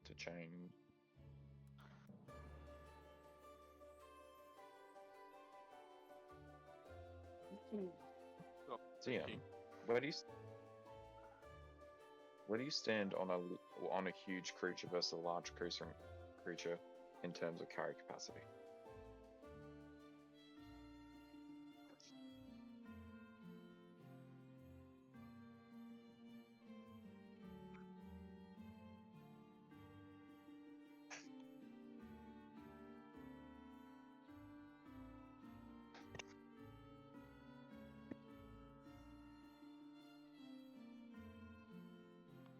to change. TM, where do you stand on a huge creature versus a large creature in terms of carry capacity?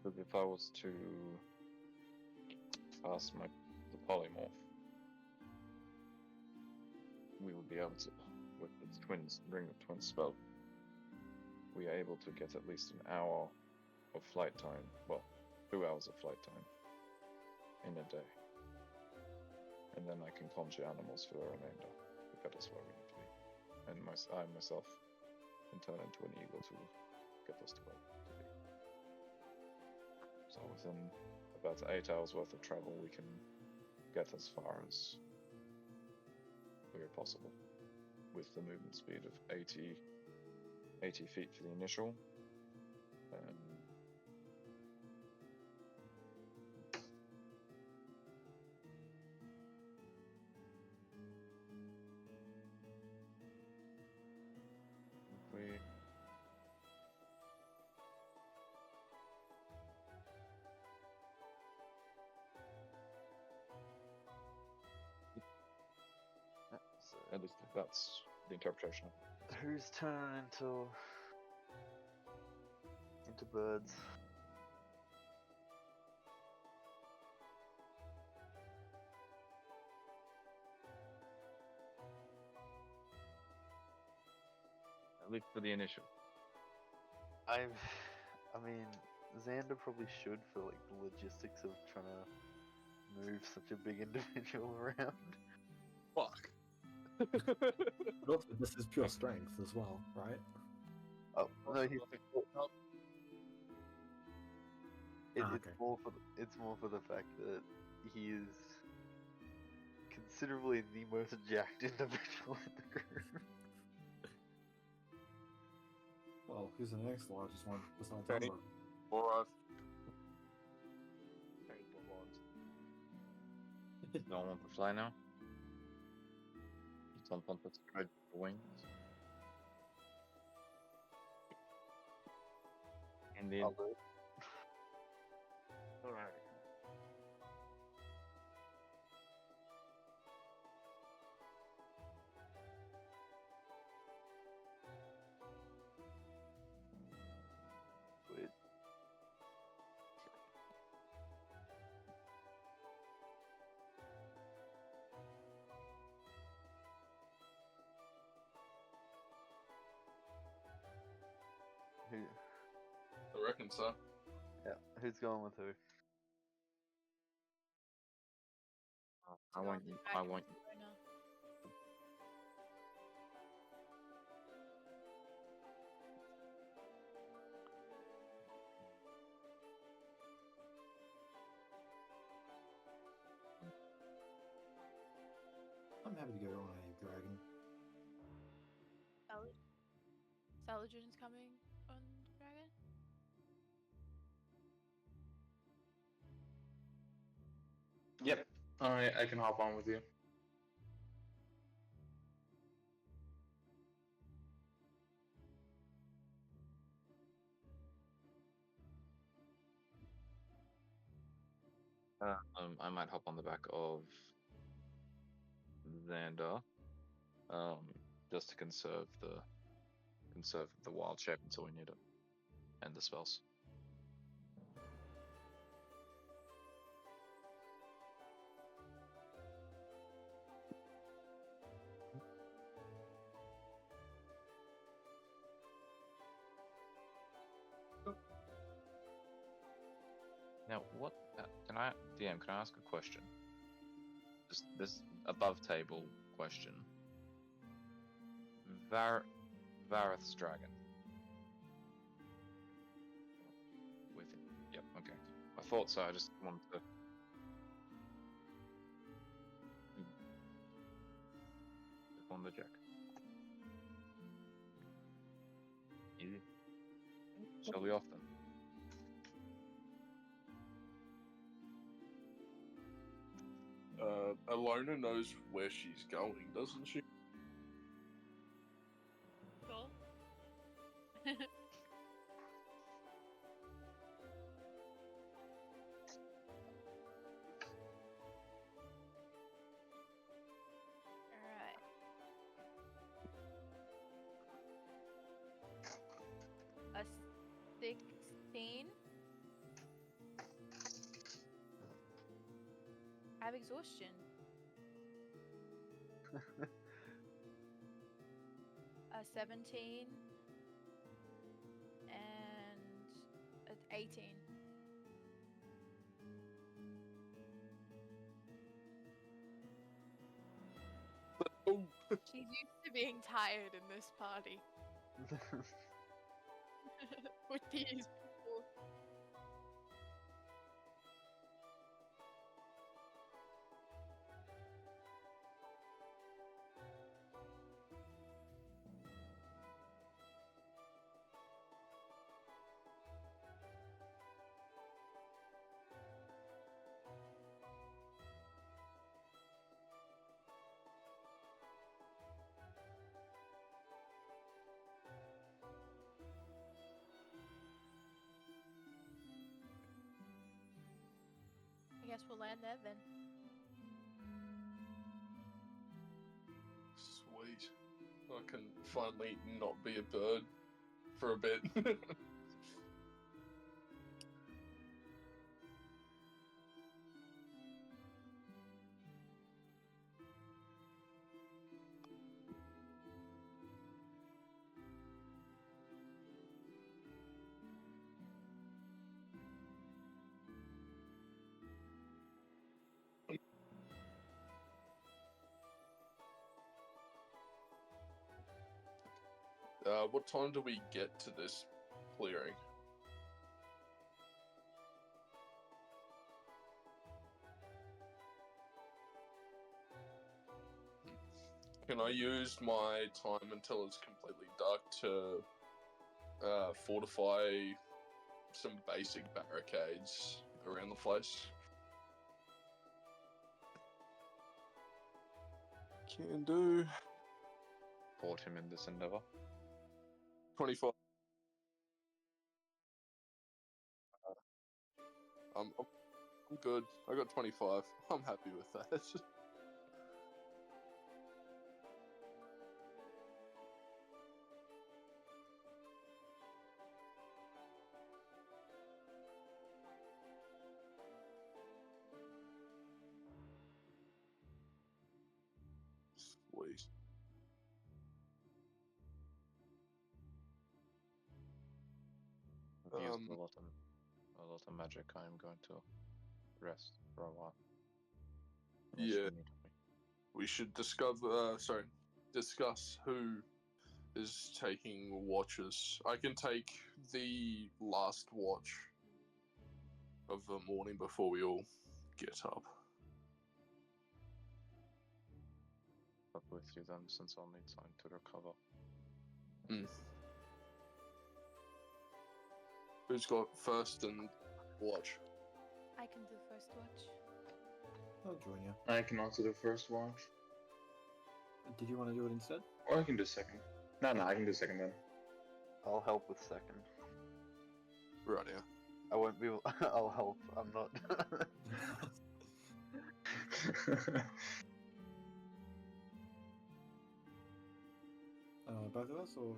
Because if I was to cast the polymorph, we would be able to, with the ring of twins spell, we are able to get at least an hour of flight time. Well, 2 hours of flight time in a day, and then I can conjure animals for the remainder to get us where we need to be, and I myself can turn into an eagle to get us to where we need to be. So within about 8 hours worth of travel, we can get as far as we are possible with the movement speed of 80 feet for the initial, and we So, at least that's the interpretation of it. who's turning into birds? At least for the initial. I mean, Xander probably should for like the logistics of trying to move such a big individual around. Fuck. But also, this is pure strength as well, right? Oh no, he's, Ah, it's okay. more for the fact that he is considerably the most jacked individual in the group. Well, who's the next largest one besides Okay. Umbra? Alright. Don't want to fly now. You don't want to spread the wings. Indeed. I'll do it. Alright. Sweet. Who? I reckon so. Yeah. Who's going with who? I want you. I want you. I'm happy to go on a dragon. Saladin's coming on Dragon? Yep, I can hop on with you. I might hop on the back of Xander, just to conserve the wild shape until we need it, and the spells. Now, what can I, DM? Can I ask a question? Just this above table question. Vareth's dragon. With him. Yep. Okay. I thought so. I just wanted to. Just on the check. Easy. Shall we off then? Ilona knows where she's going, doesn't she? Cool. Alright. A 16. I have exhaustion. A 17 and an 18. Oh, She's used to being tired in this party. With these people. I guess we'll land there then. sweet. I can finally not be a bird for a bit. What time do we get to this clearing? Can I use my time until it's completely dark to fortify some basic barricades around the place? Can do. Support him in this endeavor. 25. I'm good. I got 25. I'm happy with that. Sweet. I've used a lot of magic. I am going to rest for a while. Unless Yeah. you need me. We should discuss who is taking watches. I can take the last watch of the morning before we all get up. Up with you then, since I'll need time to recover. Who's got first and watch? I can do first watch. I'll join you. I can also do first watch. Did you want to do it instead? Or I can do second. No, I can do second then. I'll help with second. Right, yeah. I won't be able. I'll help. I'm not. Both of us, or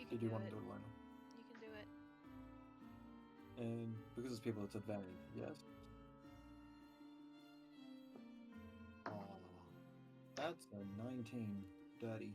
did you want to do it alone? You can do it. And because it's people, it's advantage, yes? Oh, that's a 19. Dirty.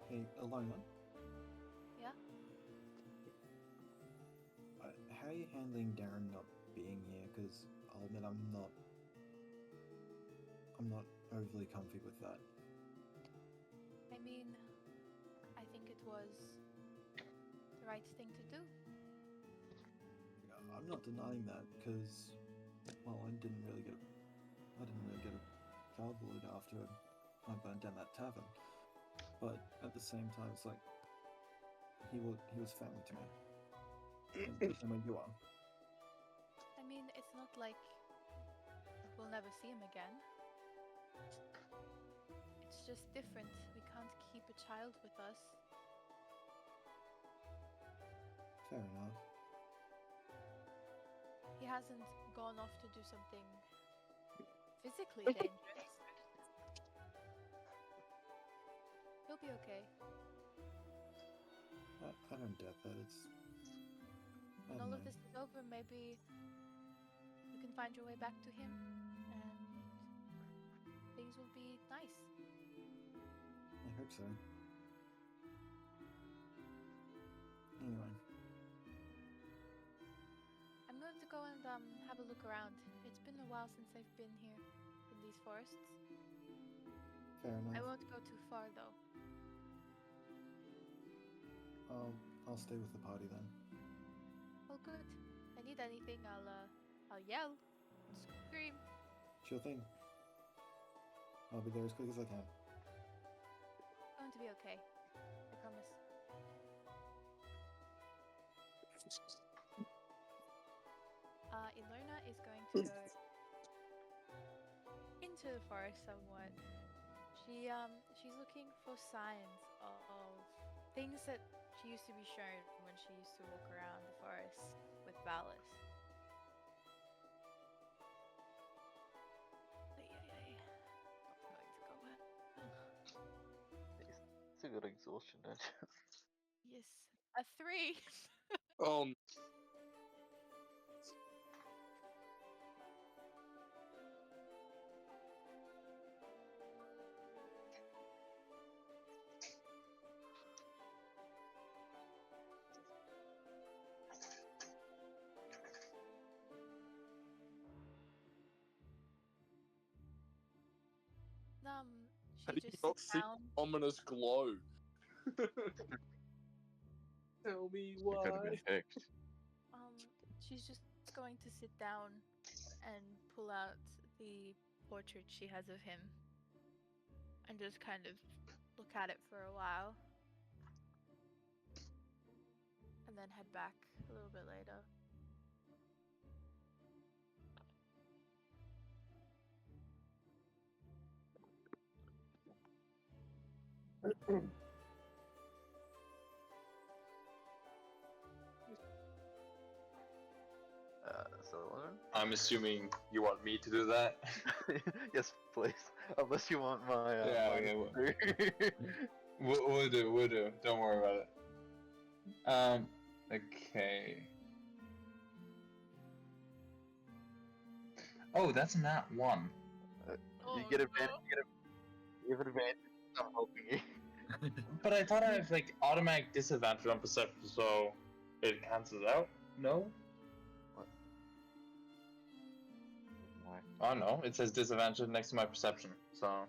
Hey, Ilona. Yeah? How are you handling Darren not being here? Because I'll admit I'm not overly comfy with that. I mean, I think it was the right thing to do. I'm not denying that because, well, I didn't really get a child bullied after I burned down that tavern. But at the same time, it's like he was family to me, and the same way you are. I mean, it's not like we'll never see him again. It's just different. We can't keep a child with us. Fair enough. He hasn't gone off to do something physically dangerous. He'll be okay. I don't doubt that. When all of this is over, maybe you can find your way back to him and things will be nice. I hope so. Anyway. I'm going to go and have a look around. It's been a while since I've been here in these forests. Fair enough. I won't go too far though. I'll stay with the party then. Well, good. If I need anything, I'll yell, scream. Sure thing. I'll be there as quick as I can. It's going to be okay. I promise. Ilona is going to go into the forest somewhat. She's looking for signs of things that she used to be shown when she used to walk around the forest with Valis. Not going to go well. Still got exhaustion, don't you? Yes, a 3. Have she you just not sits seen down. ominous glow? Tell me It could have why. been fixed. She's just going to sit down and pull out the portrait she has of him and just kind of look at it for a while and then head back a little bit later. So I'm assuming you want me to do that. yes, please. Unless you want my Yeah, mine okay, to do. We'll do. Don't worry about it. Okay. Oh, that's not one. You get advantage. You have advantage. I'm helping you. But I thought I have like automatic disadvantage on perception, so it cancels out. No. Why? I don't know. It says disadvantage next to my perception, so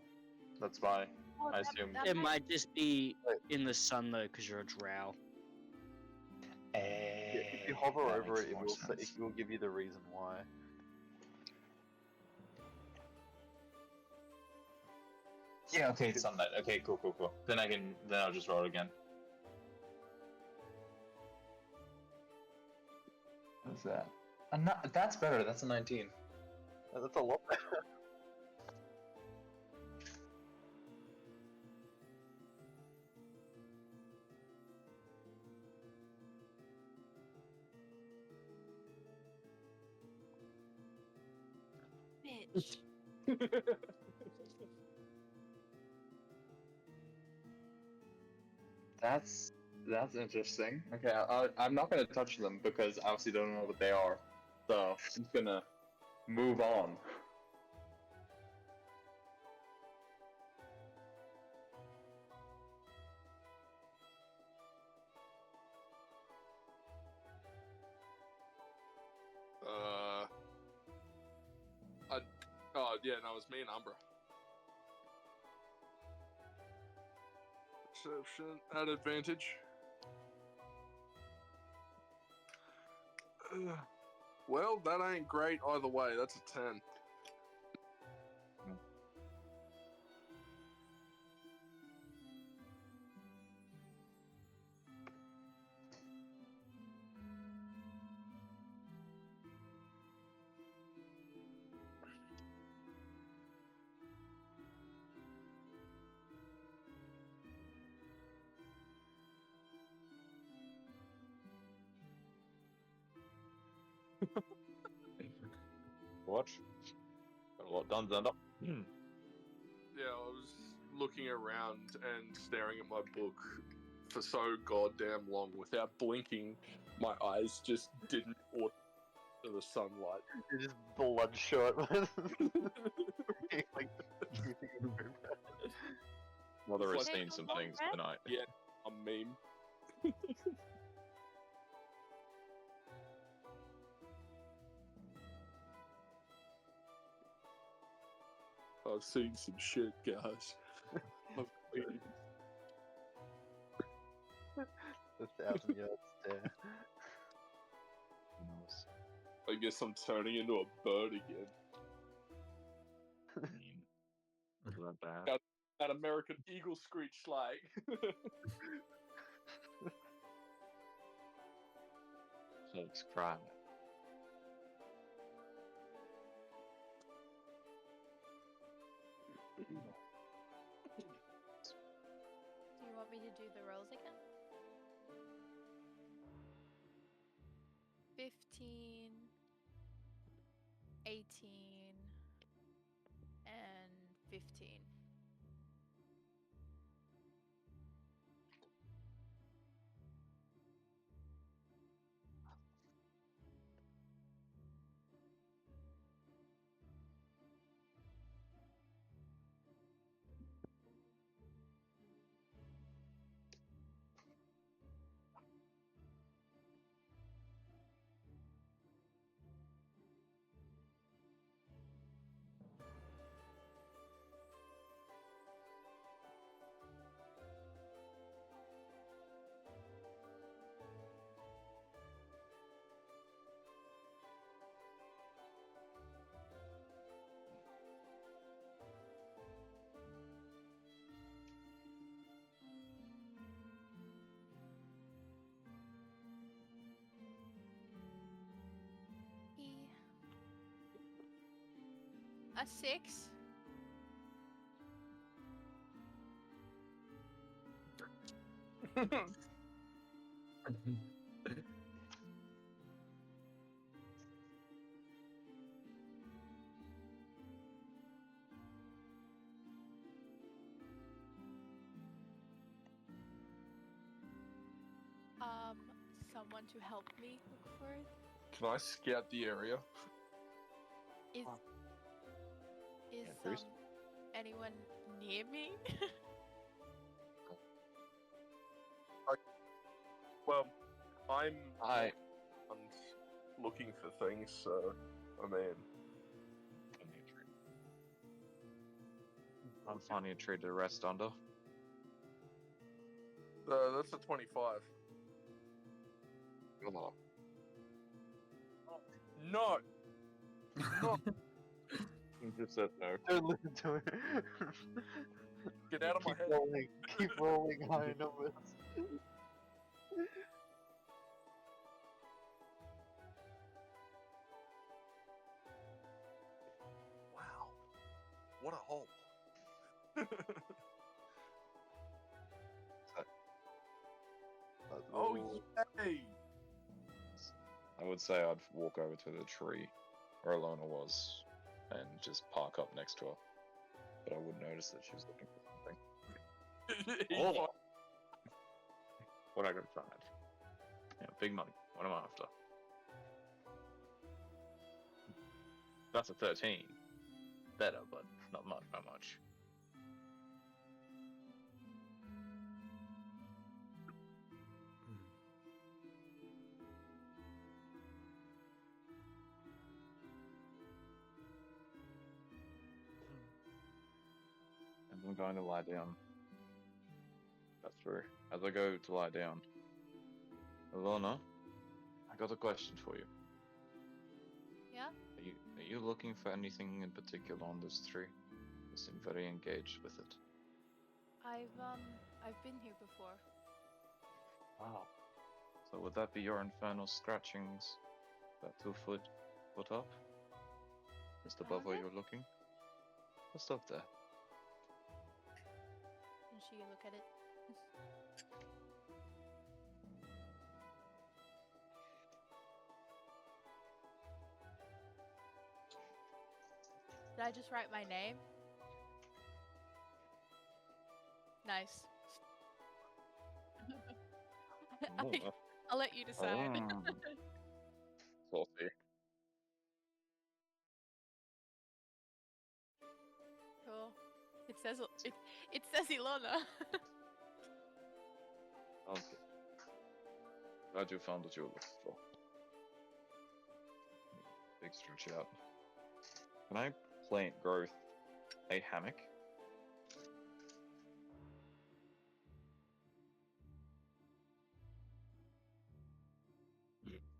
that's why Oh, I assumed. It might just be in the sun though, because you're a drow. Yeah, if you hover That over makes it, more sense. it will give you the reason why. Yeah, okay, it's sunlight. Okay, cool. Then I'll just roll again. What's that? That's better. That's a 19. That's a lot better. bitch. That's interesting. Okay, I'm not gonna touch them because I obviously don't know what they are. So I'm just gonna move on. Oh yeah, no, it was me and Umbra. Perception at advantage. Well, that ain't great either way. That's a 10. Watch. Got a lot done, Xander. Yeah, I was looking around and staring at my book for so goddamn long without blinking. My eyes just didn't order to the sunlight. You're just bloodshot. Like, keeping it moving. Mother has It's like- seen some things Right? tonight. Yeah, a meme. I've seen some shit, guys. A 1,000 yards stare. Who knows? I guess I'm turning into a bird again. I mean, not that bad. That American eagle screech like. Folks cry. Do you want me to do the rolls again? 15, 18, and 15. A 6. Someone to help me look for it. Can I scout the area? Is Yeah, please. anyone near me? Well, I'm I looking for things, so I mean, I'm finding a tree to rest under. that's a 25. Good luck. No, no, You just said no. Don't listen to it. get out of my Keep head. rolling. Keep rolling high numbers. Wow, what a hole! Oh yay! I would say I'd walk over to the tree where Ilona was and just park up next to her. But I would notice that she was looking for something. Oh! What I gotta find? Yeah, big money. What am I after? That's a 13. Better, but not much. Not much. And I'm going to lie down. That's true. As I go to lie down, Ilona, I got a question for you. Yeah? Are you looking for anything in particular on this tree? You seem very engaged with it. I've been here before. Wow. So would that be your infernal scratchings? About 2 foot up? Just above where Yeah. you're looking? Just up there. And she look at it. Did I just write my name? Nice. I'll let you decide. Saucy. Cool. It says Ilona. Okay. Glad you found what you were looking for. Big stretch out. Can I plant growth a hammock?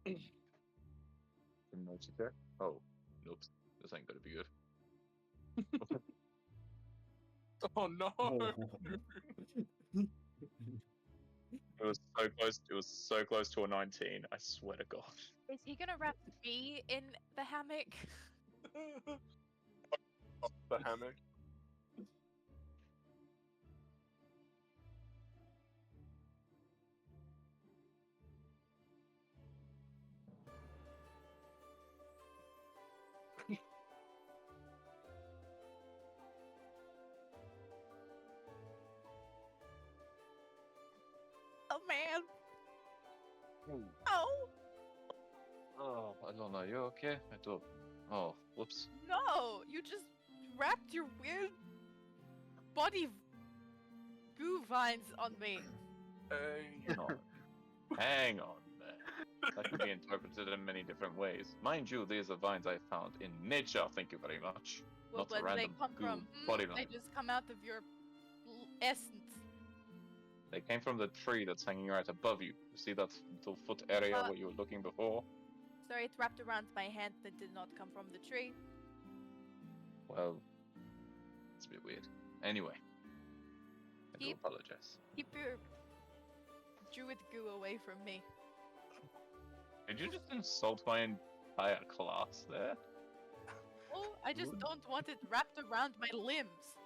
Didn't notice that. Oh, nope. This ain't gonna be good. Oh no! It was so close. It was so close to a 19. I swear to God. Is he gonna wrap me in the hammock? The hammock. Oh man. Ooh. Oh Oh, I don't know. You okay? I thought. Oh, whoops. no! You just wrapped your weird body goo vines on me. Hey. Hang on. Hang on there. That can be interpreted in many different ways. Mind you, these are vines I found in nature. Thank you very much. Well, Not a where do they random come goo from? body They line. just come out of your essence. They came from the tree that's hanging right above you. You see that little foot area where you were looking before? Sorry, it's wrapped around my hand that did not come from the tree. Well, it's a bit weird. Anyway, I do Keep- apologize. Keep your druid goo away from me. Did you just insult my entire class there? Oh, I just don't want it wrapped around my limbs.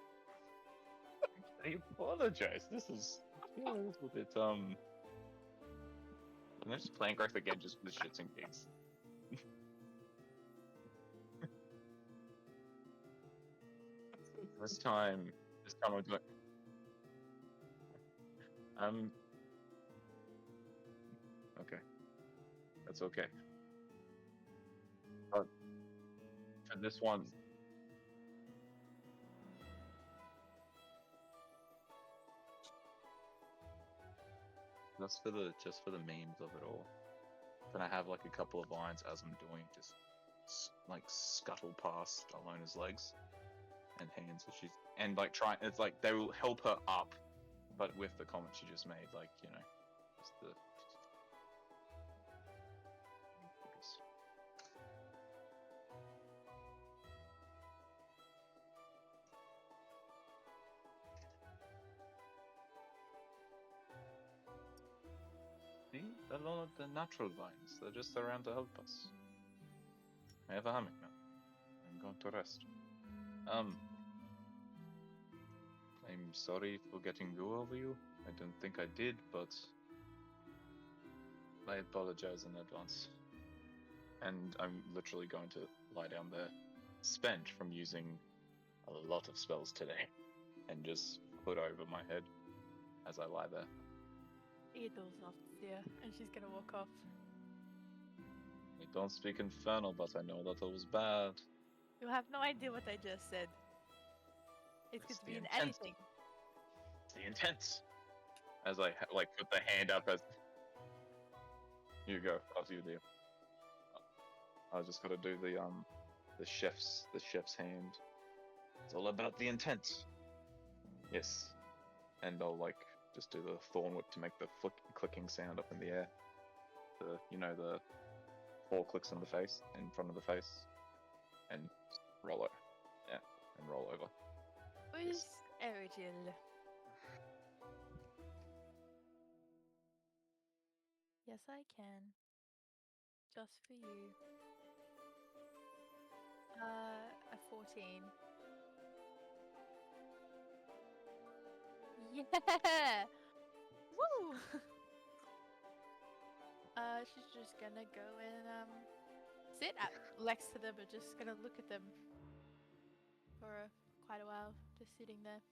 I apologize. This is a little bit I'm just playing Graph again just for the shits and gigs. This time I'm doing. Okay, that's okay. But for this one, just for the memes of it all. Can I have like a couple of lines as I'm doing, just like scuttle past Alona's legs and hands, that she's and like try. It's like they will help her up, but with the comment she just made, like just the. See, they're not the natural vines. They're just around to help us. I have a hammock now. I'm going to rest. I'm sorry for getting goo over you. I don't think I did, but I apologize in advance. And I'm literally going to lie down there, spent from using a lot of spells today, and just put over my head as I lie there. You doze off, dear, and she's gonna walk off. I don't speak Infernal, but I know that it was bad. You have no idea what I just said. It It's could the mean intent. anything. It's the intent. As I like put the hand up as you go, after you do. I just gotta do the chef's hand. It's all about the intent. Yes, and I'll like just do the thorn whip to make the clicking sound up in the air. The 4 clicks in the face, in front of the face, and roll over. Yeah, and roll over. Where's Erigil? Yes, I can. Just for you. A 14. Yeah! Woo! She's just gonna go and sit next to them and just gonna look at them for quite a while, just sitting there.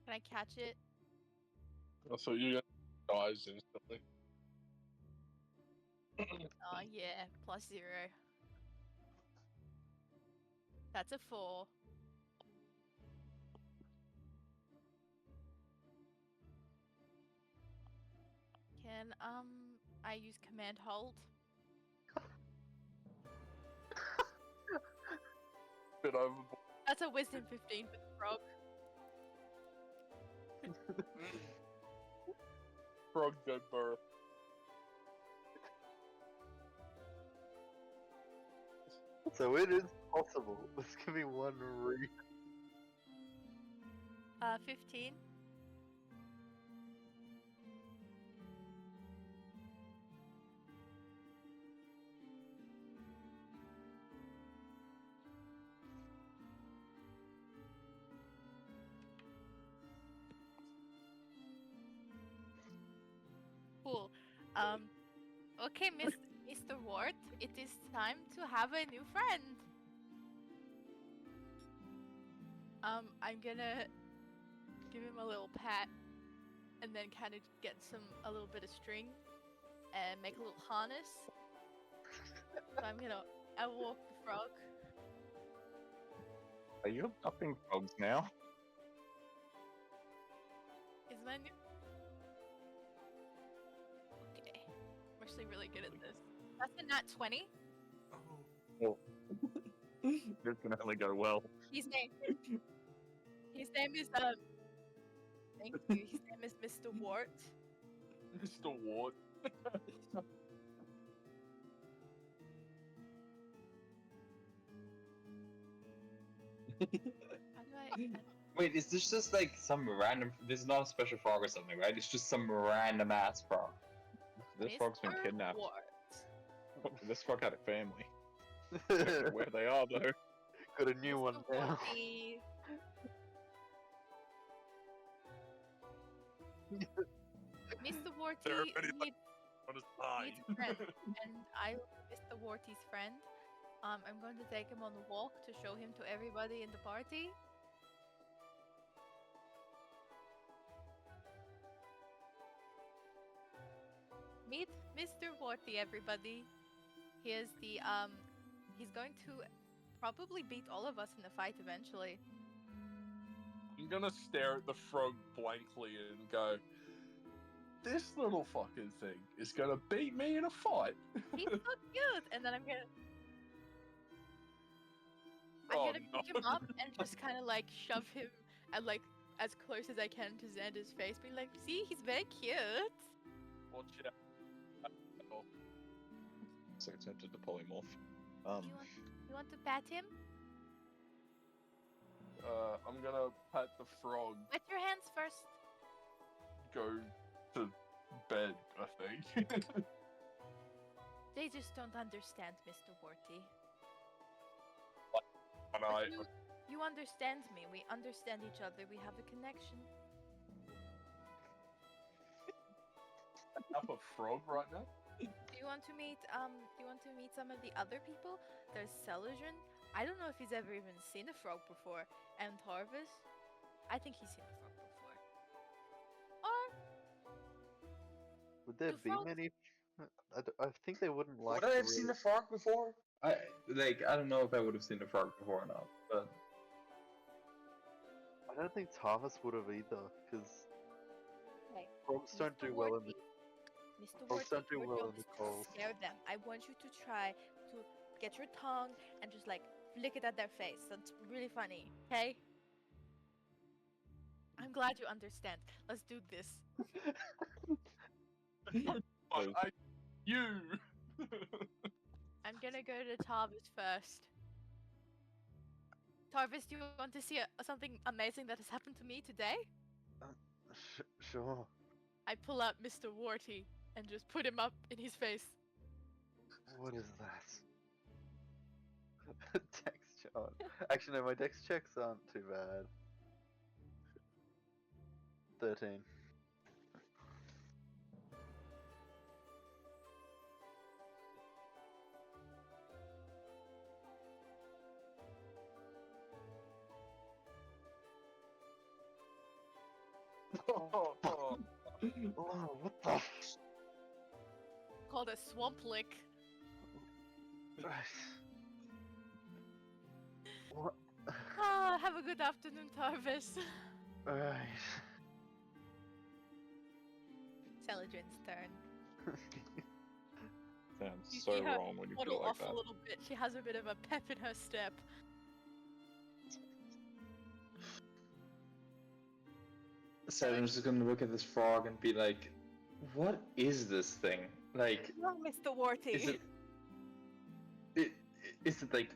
Can I catch it? So you dies instantly. Oh yeah, +0. That's a 4. Can I use command hold? Bit overboard. That's a wisdom 15 for the frog. Frog dead bird. So it is possible. Let's give me one 15. Cool. Okay, Mr. Ward, it is time to have a new friend. I'm gonna give him a little pat, and then kind of get a little bit of string, and make a little harness. So I'm gonna walk the frog. Are you abducting frogs now? Is my new... Okay. I'm actually really good at this. That's a nat 20. Oh. This can only go well. His name is thank you. His name is Mr. Wart. Mr. Ward. How do I... Wait, is this just like some random? This is not a special frog or something, right? It's just some random ass frog. This frog's been Mr. kidnapped. Wart. This frog had a family. I don't know where they are though. Got a new Mr. one now. Warty. Mr. Warty needs a friend, and I, Mr. Warty's friend, I'm going to take him on a walk to show him to everybody in the party. Meet Mr. Warty, everybody. He is the he's going to probably beat all of us in the fight eventually. I'm gonna stare at the frog blankly and go, this little fucking thing is gonna beat me in a fight. He's so cute, and then I'm gonna pick him up and just kind of like shove him and like as close as I can to Xander's face, being like, "See, he's very cute." Watch out. Oh, So tempted to polymorph. You want to pat him? I'm gonna pat the frog, Wet your hands first. go to bed, I think. They just don't understand, Mr. Warty. And But you understand me. We understand each other. We have a connection. up a frog right now? Do you want to meet some of the other people? There's Celadrin. I don't know if he's ever even seen a frog before. And Tarvis. I think he's seen a frog before. Or Would there Do be frogs- many? I think they wouldn't like. Would I to have seen a frog before? I don't know if I would have seen a frog before or not, but I don't think Tarvis would have either, because Okay. frogs don't Mr. do well in the. Warty, Mr. Frogs Warty, don't do your well job in the is to cold. scare them. I want you to try to get your tongue and just like flick it at their face. That's really funny, okay? I'm glad you understand. Let's do this. You! I'm gonna go to Tarvis first. Tarvis, do you want to see something amazing that has happened to me today? Sure. I pull out Mr. Warty and just put him up in his face. What is that? Dex chart. Actually, no, my dex checks aren't too bad. 13. Oh, what the? Called a swamp lick. What? Ah, have a good afternoon, Tarvis. Alright. Celadrin's turn. Sounds You so see her wrong when you waddle feel like off that. a little bit. She has a bit of a pep in her step. so I'm just gonna look at this frog and be like, "What is this thing? Like, No, Mr. Warty. is it like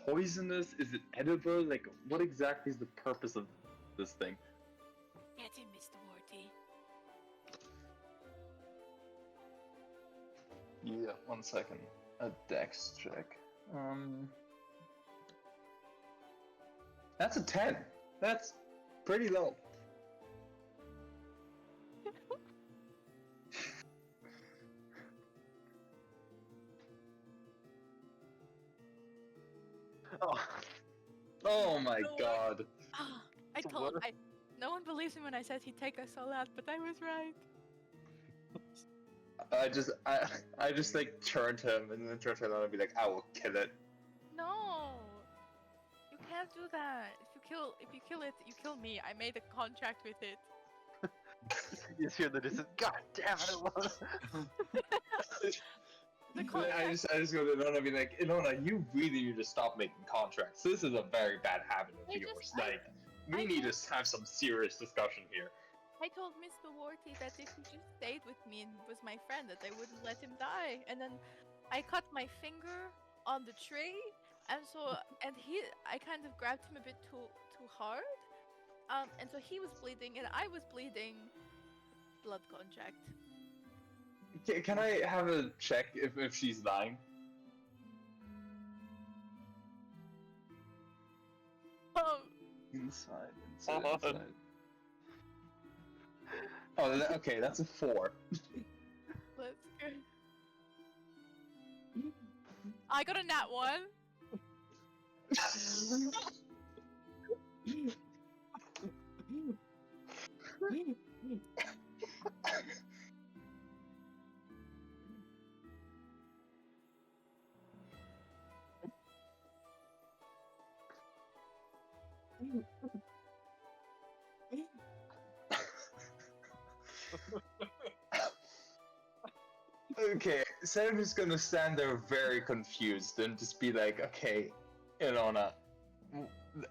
poisonous? Is it edible? Like, what exactly is the purpose of this thing?" Get him, Mr. Warty. Yeah, 1 second. A dex check. That's a 10. That's pretty low. Oh, Oh my No. god. Ah, I So told what no one believes me when I said he'd take us all out, but I was right. I just like turn to him and then turn to Ilona and be like, "I will kill it." No, you can't do that. If you kill it, you kill me. I made a contract with it. you just hear the distance. God damn it! Ilona. The I contract. just go to Ilona and be like, "Ilona, you really need to stop making contracts. This is a very bad habit of I yours. just- Like, we I need to just- have some serious discussion here." I told Mr. Warty that if he just stayed with me and was my friend, that I wouldn't let him die. And then I cut my finger on the tree, and I kind of grabbed him a bit too hard, And so he was bleeding, and I was bleeding. Blood contract. Can I have a check if she's lying? Oh, Inside. Oh. Oh, okay, that's a 4. let's go. I got a nat 1. Okay, Sam is gonna stand there very confused and just be like, okay, Ilona,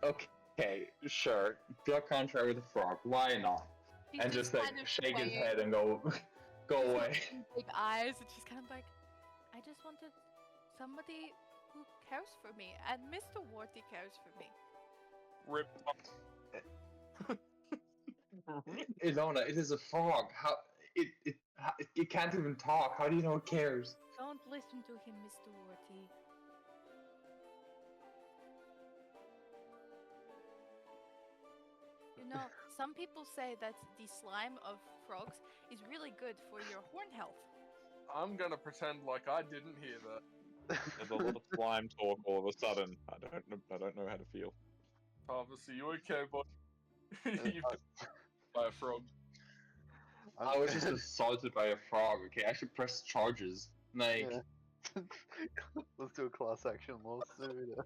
okay, sure, blood contract with a frog, why not? He's And just like kind of shake his swaying. head and go away. Big eyes, and she's kind of like, I just wanted somebody who cares for me, and Mr. Warty cares for me. Rip. Ilona, it is a frog. How it can't even talk. How do you know it cares? Don't listen to him, Mr. Warty. You know, some people say that the slime of frogs is really good for your horn health. I'm gonna pretend like I didn't hear that. There's a lot of slime talk all of a sudden. I don't know how to feel. Harvest, are you okay, boy? You've been by a frog. I was just assaulted by a frog. Okay, I should press charges. Like, Yeah. Let's do a class action lawsuit.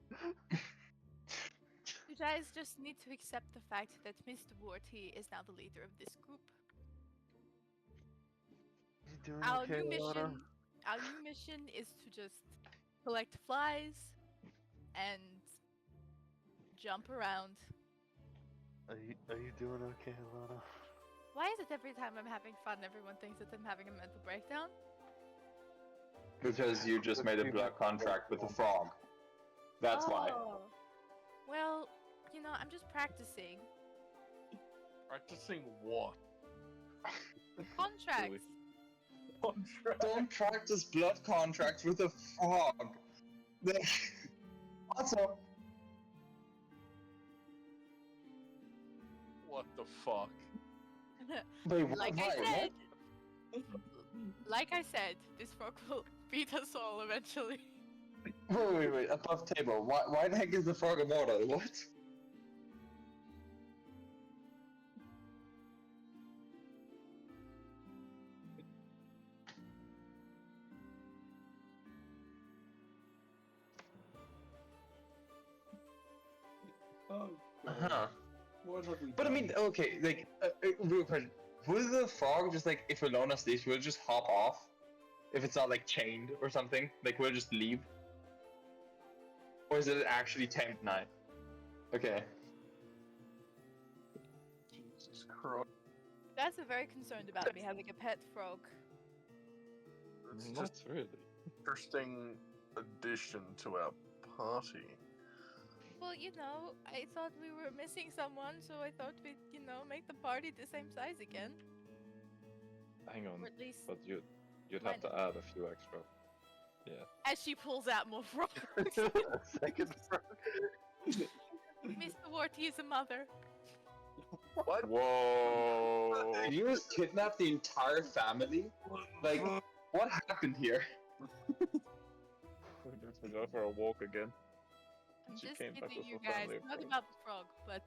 You guys just need to accept the fact that Mr. Warty is now the leader of this group. You doing Our okay, Ilona? new mission is to just collect flies and jump around. Are you doing okay, Ilona? Why is it every time I'm having fun, everyone thinks that I'm having a mental breakdown? because you just made a blood contract with a frog. That's why. Oh. Well, you know, I'm just practicing. Practicing what? Contracts. Contract. Don't practice blood contracts with a frog. Also, What the fuck? wait, what? Like Why? I said, like I said, this frog will beat us all eventually. Wait, above table. Why the heck is the frog immortal? What? Uh-huh. What have we But I mean, okay, like, real question. Will the frog just, like, if Ilona sleeps, will it just hop off? If it's not, like, chained or something? Like, will it just leave? Or is it actually tamed night? Okay. Jesus Christ. You guys are very concerned about me having a pet frog. It's Not just really. an interesting addition to our party. Well, you know, I thought we were missing someone, so I thought we'd, you know, make the party the same size again. Hang on, Or at least but you'd have to add a few extra. Yeah. as she pulls out more frogs. Second frog. Mr. Warty is a mother. What? Whoa! Did you just kidnap the entire family? Like, what happened here? We're going to go for a walk again. I'm She just came back kidding with you a guys, family of not frogs. about the frog, but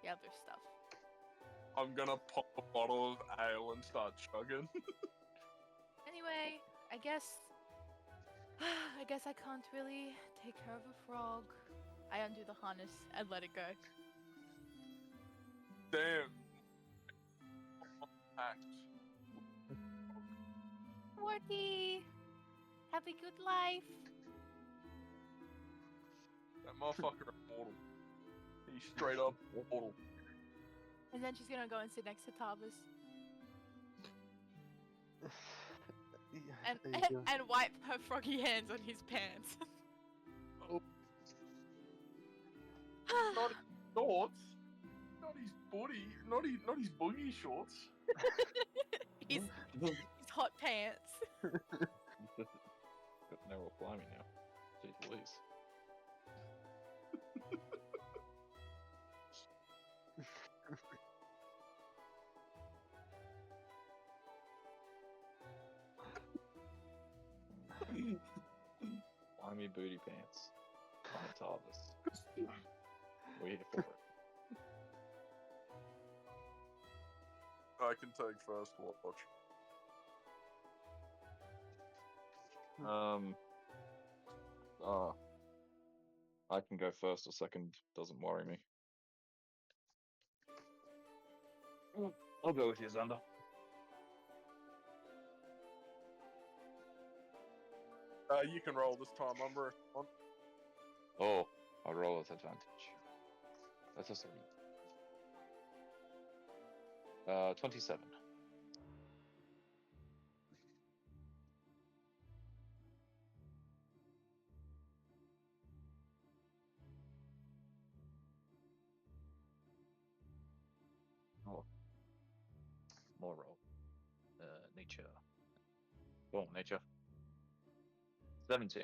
the other stuff. I'm gonna pop a bottle of ale and start chugging. Anyway, I guess I can't really take care of a frog. I undo the harness and let it go. Damn. Act. Warty, have a good life. That motherfucker immortal. He's straight up immortal. And then she's gonna go and sit next to Tarvis and There you go. and wipe her froggy hands on his pants. Not thoughts. Not his booty, not his boogie shorts. His hot pants. They're all slimy now. Jeez Louise. Slimy booty pants. On Tarvis. We're here for it. I can take first watch. I can go first or second, doesn't worry me. I'll go with you, Xander. You can roll this time, Umbra. Oh, I roll with advantage. That's a 3. 27. Oh. More roll. Nature. Oh, nature. 17.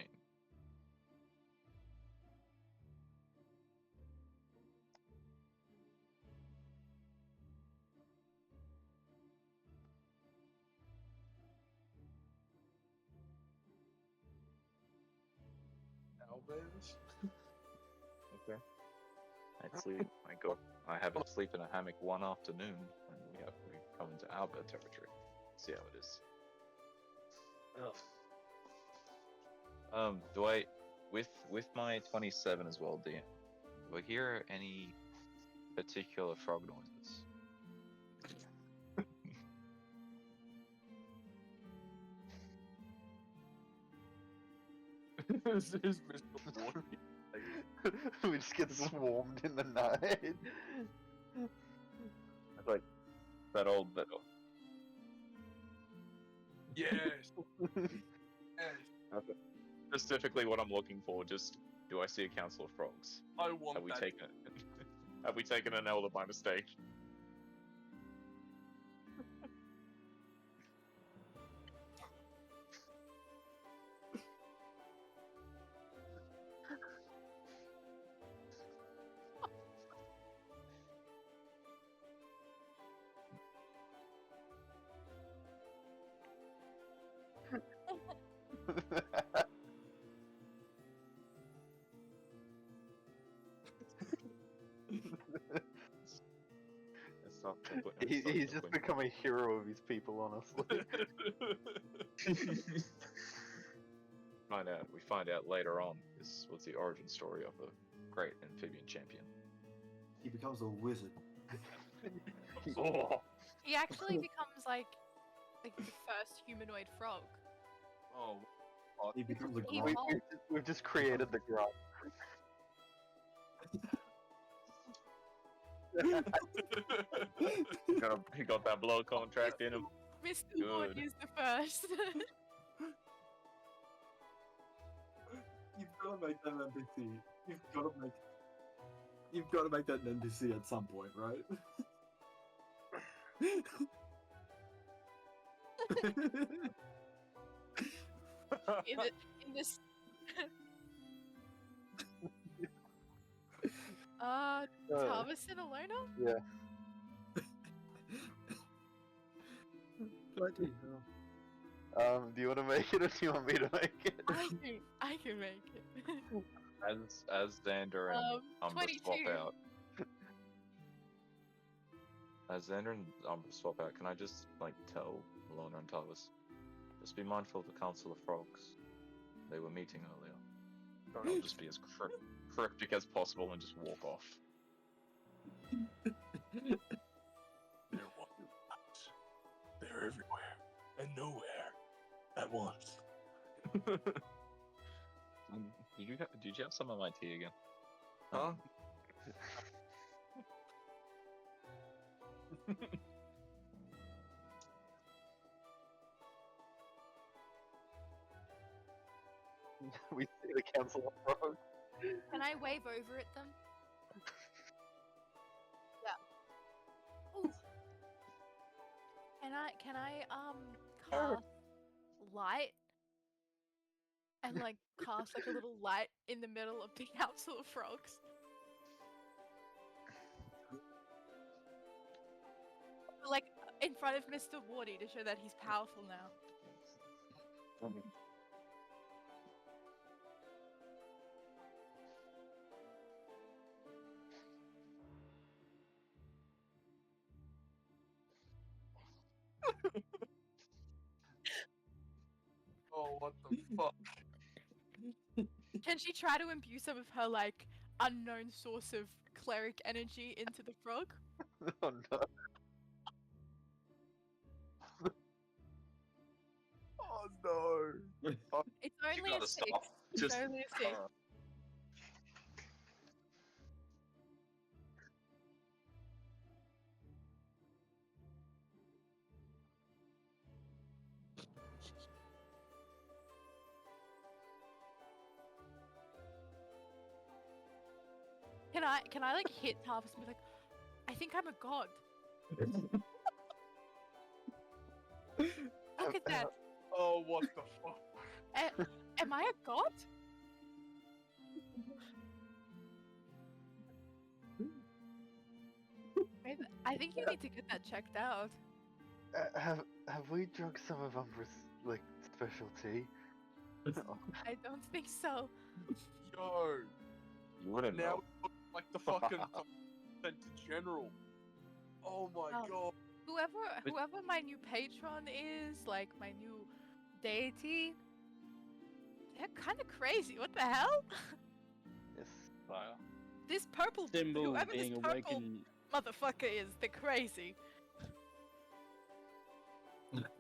Albans. Okay. I have to sleep in a hammock one afternoon, and we come into Albert territory. See how it is. Do I, with my 27 as well, do I hear any particular frog noises? This is Mr. Warning. We just get swarmed in the night. Like that old. Yes. Yes. Okay. Specifically, what I'm looking for, just do I see a council of frogs? I want Have we that. taken Have we taken an elder by mistake? He's just become a hero of his people, honestly. We find out later on this was the origin story of a great amphibian champion. He becomes a wizard. Oh, He actually becomes like the first humanoid frog. Oh, He becomes a He grunt. We've just created the grunt. he got that blow contract in him. Mr. Lord Good. is the first. You've got to make that an NPC. You've got to make that an NPC at some point, right? in this. Tarvis and Ilona? Yeah. Bloody Do you want to make it or do you want me to make it? I can make it. As Xander and Umbra 22. swap out. As Xander and Umbra swap out, can I just tell Ilona and Tarvis, just be mindful of the Council of Frogs. They were meeting earlier. I'll just be as cryptic as possible and just walk off. they're wonderful. They're everywhere and nowhere at once. Did you have some of my tea again? Huh? We see the council of frogs. Can I wave over at them? Can I cast light and like cast like a little light in the middle of the council of frogs? Like in front of Mr. Wardy to show that he's powerful now. Oh, what the fuck? Can she try to imbue some of her like unknown source of cleric energy into the frog? Oh no. Oh no. It's You only a gotta 6. stop. It's Just only a 6. Can I like hit Tarvis and be like, I think I'm a god. Look at that. Oh, what the fuck? Am I a god? I think you need to get that checked out. Have we drunk some of Umbra's like special tea? I don't think so. Yo. you wouldn't Now know. we look like the fucking Center General. Oh my Oh. god. Whoever my new patron is, like my new deity, they're kind of crazy. What the hell? Yes. Fire. This purple, Symbol whoever this being purple awakened. motherfucker is, they're crazy.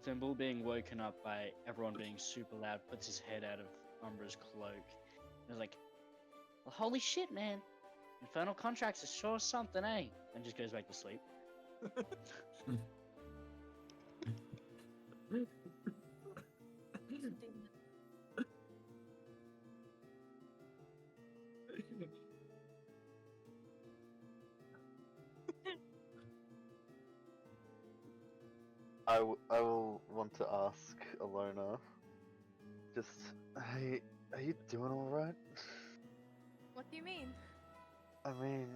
Symbol being woken up by everyone being super loud puts his head out of Umbra's cloak. He's like, well, holy shit, man. Infernal contracts is sure something, eh? And just goes back to sleep. I will want to ask Ilona. Just, hey, are you doing all right? What do you mean? I mean,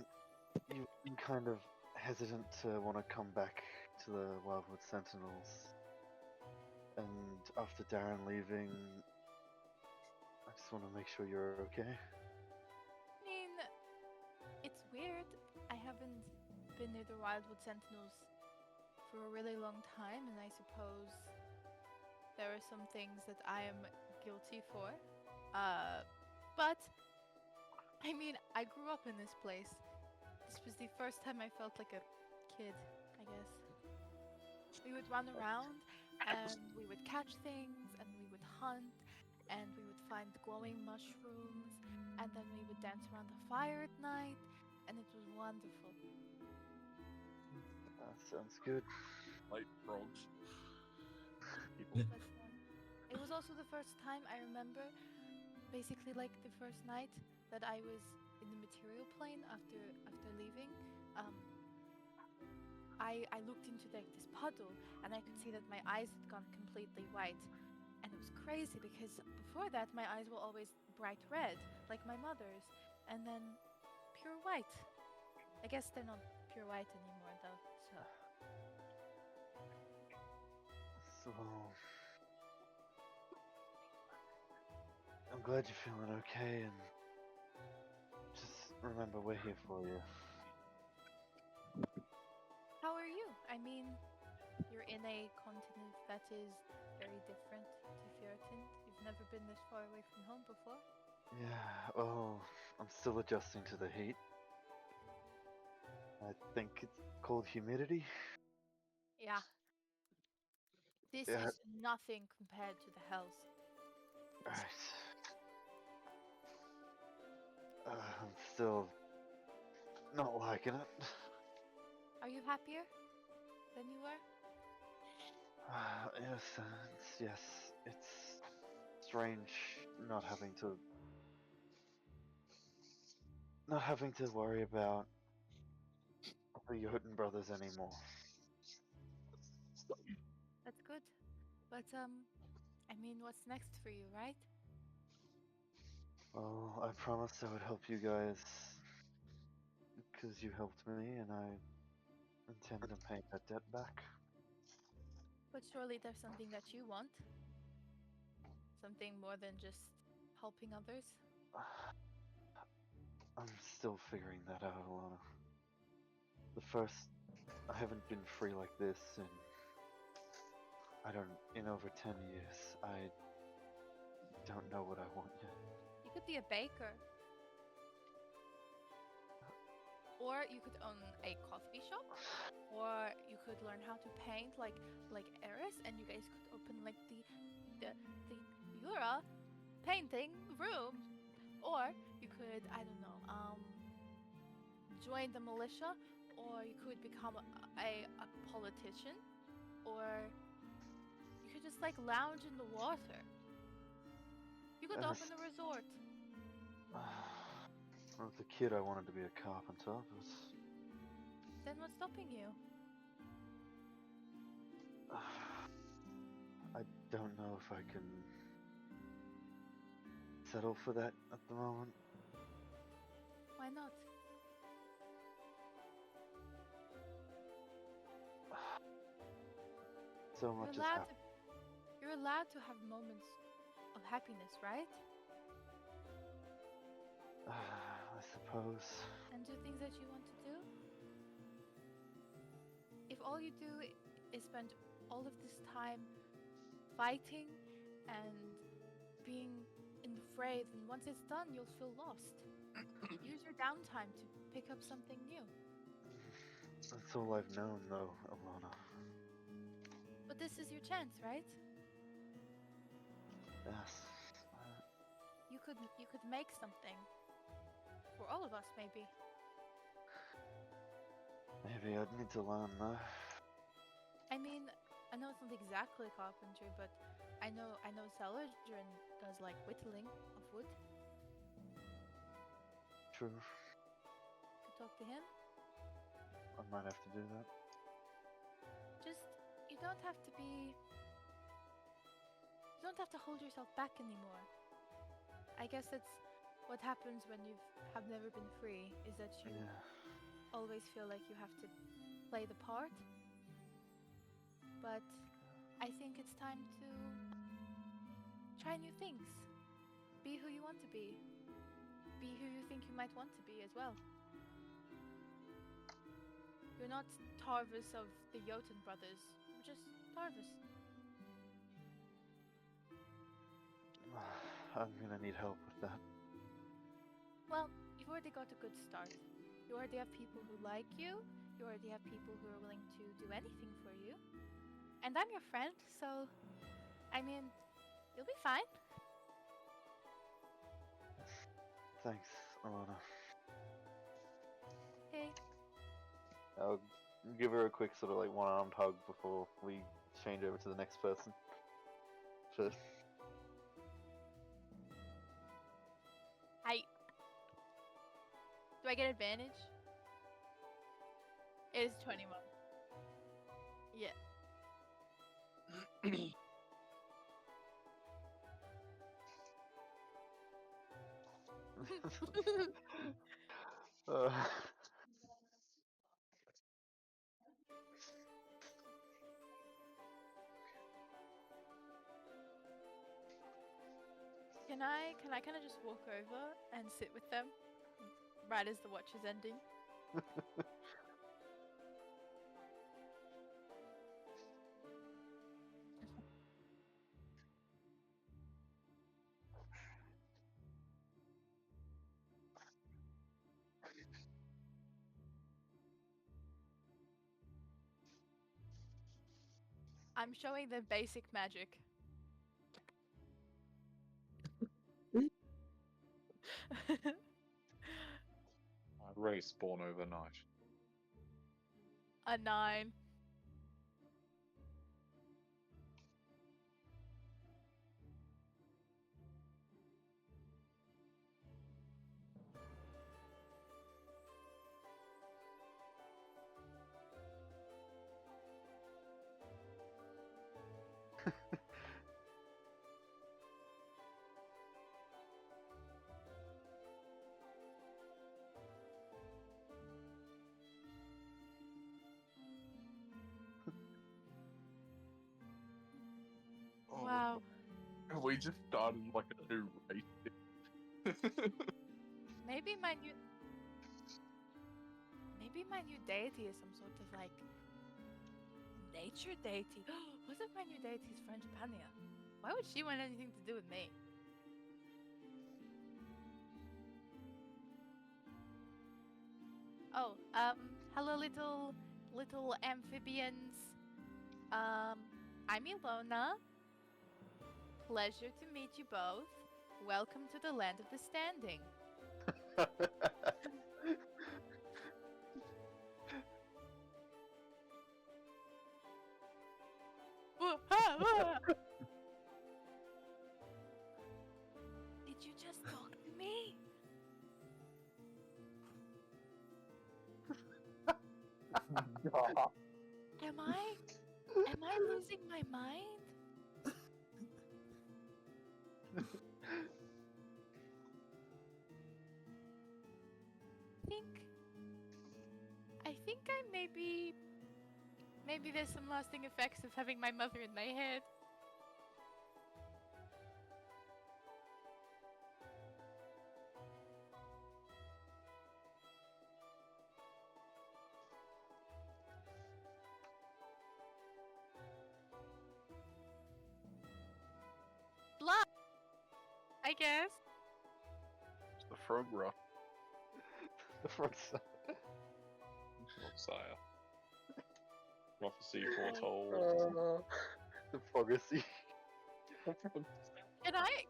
you've been kind of hesitant to want to come back to the Wildwood Sentinels, and after Darren leaving, I just want to make sure you're okay. I mean, it's weird. I haven't been near the Wildwood Sentinels for a really long time, and I suppose there are some things that I am guilty for. But I mean, I grew up in this place. This was the first time I felt like a kid, I guess. We would run around and we would catch things and we would hunt and we would find glowing mushrooms and then we would dance around the fire at night and it was wonderful. Sounds good. Like frogs. But, it was also the first time I remember, basically like the first night that I was in the material plane after leaving. I looked into this puddle and I could see that my eyes had gone completely white, and it was crazy because before that my eyes were always bright red like my mother's, and then pure white. I guess they're not pure white anymore though. So, I'm glad you're feeling okay, and just remember we're here for you. How are you? I mean, you're in a continent that is very different to Fjerten. You've never been this far away from home before. Yeah, well, I'm still adjusting to the heat. I think it's called humidity. Yeah. This Yeah. is nothing compared to the hells. Right. I'm still not liking it. Are you happier than you were? Yes, it's strange not having to worry about the Jotun brothers anymore. That's good. But I mean, what's next for you, right? Well, I promised I would help you guys because you helped me, and I intend to pay that debt back. But surely there's something that you want. Something more than just helping others. I'm still figuring that out, Ilona. I haven't been free like this in over 10 years. I don't know what I want yet. You could be a baker. Or you could own a coffee shop. Or you could learn how to paint like Eris, and you guys could open like the Yura painting room. Or you could, I don't know, join the militia, or you could become a politician, or you could just like lounge in the water. You could open a resort. When I was a kid, I wanted to be a carpenter, but Then what's stopping you? I don't know if I can settle for that at the moment. Why not? So much has happened. You're allowed to have moments of happiness, right? I suppose. And do things that you want to do. If all you do is spend all of this time fighting and being in the fray, then once it's done, you'll feel lost. Use your downtime to pick up something new. That's all I've known, though, Ilona. But this is your chance, right? Yes. You could make something. For all of us, maybe. Maybe I'd need to learn, though. I mean, I know it's not exactly carpentry, but I know Saladrin does like whittling of wood. True. Could talk to him. I might have to do that. Just, you don't have to hold yourself back anymore. I guess that's what happens when you have never been free, is that you always feel like you have to play the part. But I think it's time to try new things. Be who you want to be. Be who you think you might want to be as well. You're not Tarvis of the Jotun brothers. You're just Tarvis. I'm gonna need help with that. Well, you've already got a good start. You already have people who like you. You already have people who are willing to do anything for you. And I'm your friend, so I mean, you'll be fine. Thanks, Ilona. Hey. I'll give her a quick sort of like one-armed hug before we change over to the next person. So, Hi. Do I get advantage? It is 21. Yeah. uh, Can I kind of just walk over and sit with them right as the watch is ending? I'm showing them basic magic. I respawn overnight. A 9. Oh, Wow. Have we just started like a new race? Maybe my new deity is some sort of like nature deity. What if my new deity is Frangipania? Why would she want anything to do with me? Oh, hello little amphibians. I'm Ilona. Pleasure to meet you both. Welcome to the land of the standing. Did you just talk to me? Am I losing my mind? I think I maybe there's some lasting effects of having my mother in my head. Blood, I guess. It's the frog rot. The front side. Lord Sire. Prophecy foretold. The prophecy. Can I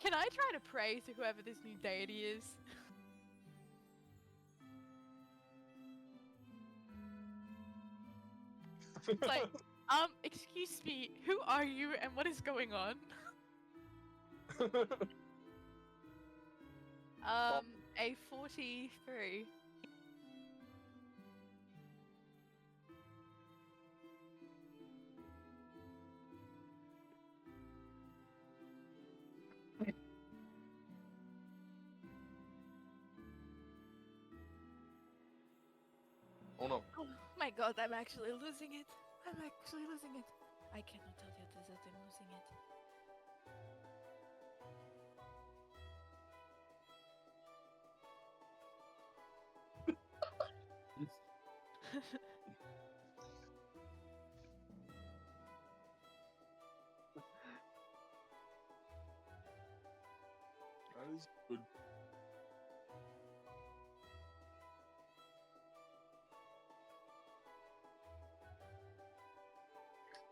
try to pray to whoever this new deity is? It's like, excuse me, who are you and what is going on? A 43. Oh no. Oh my god, I'm actually losing it. I'm actually losing it. I cannot tell you this that I'm losing it. That is good.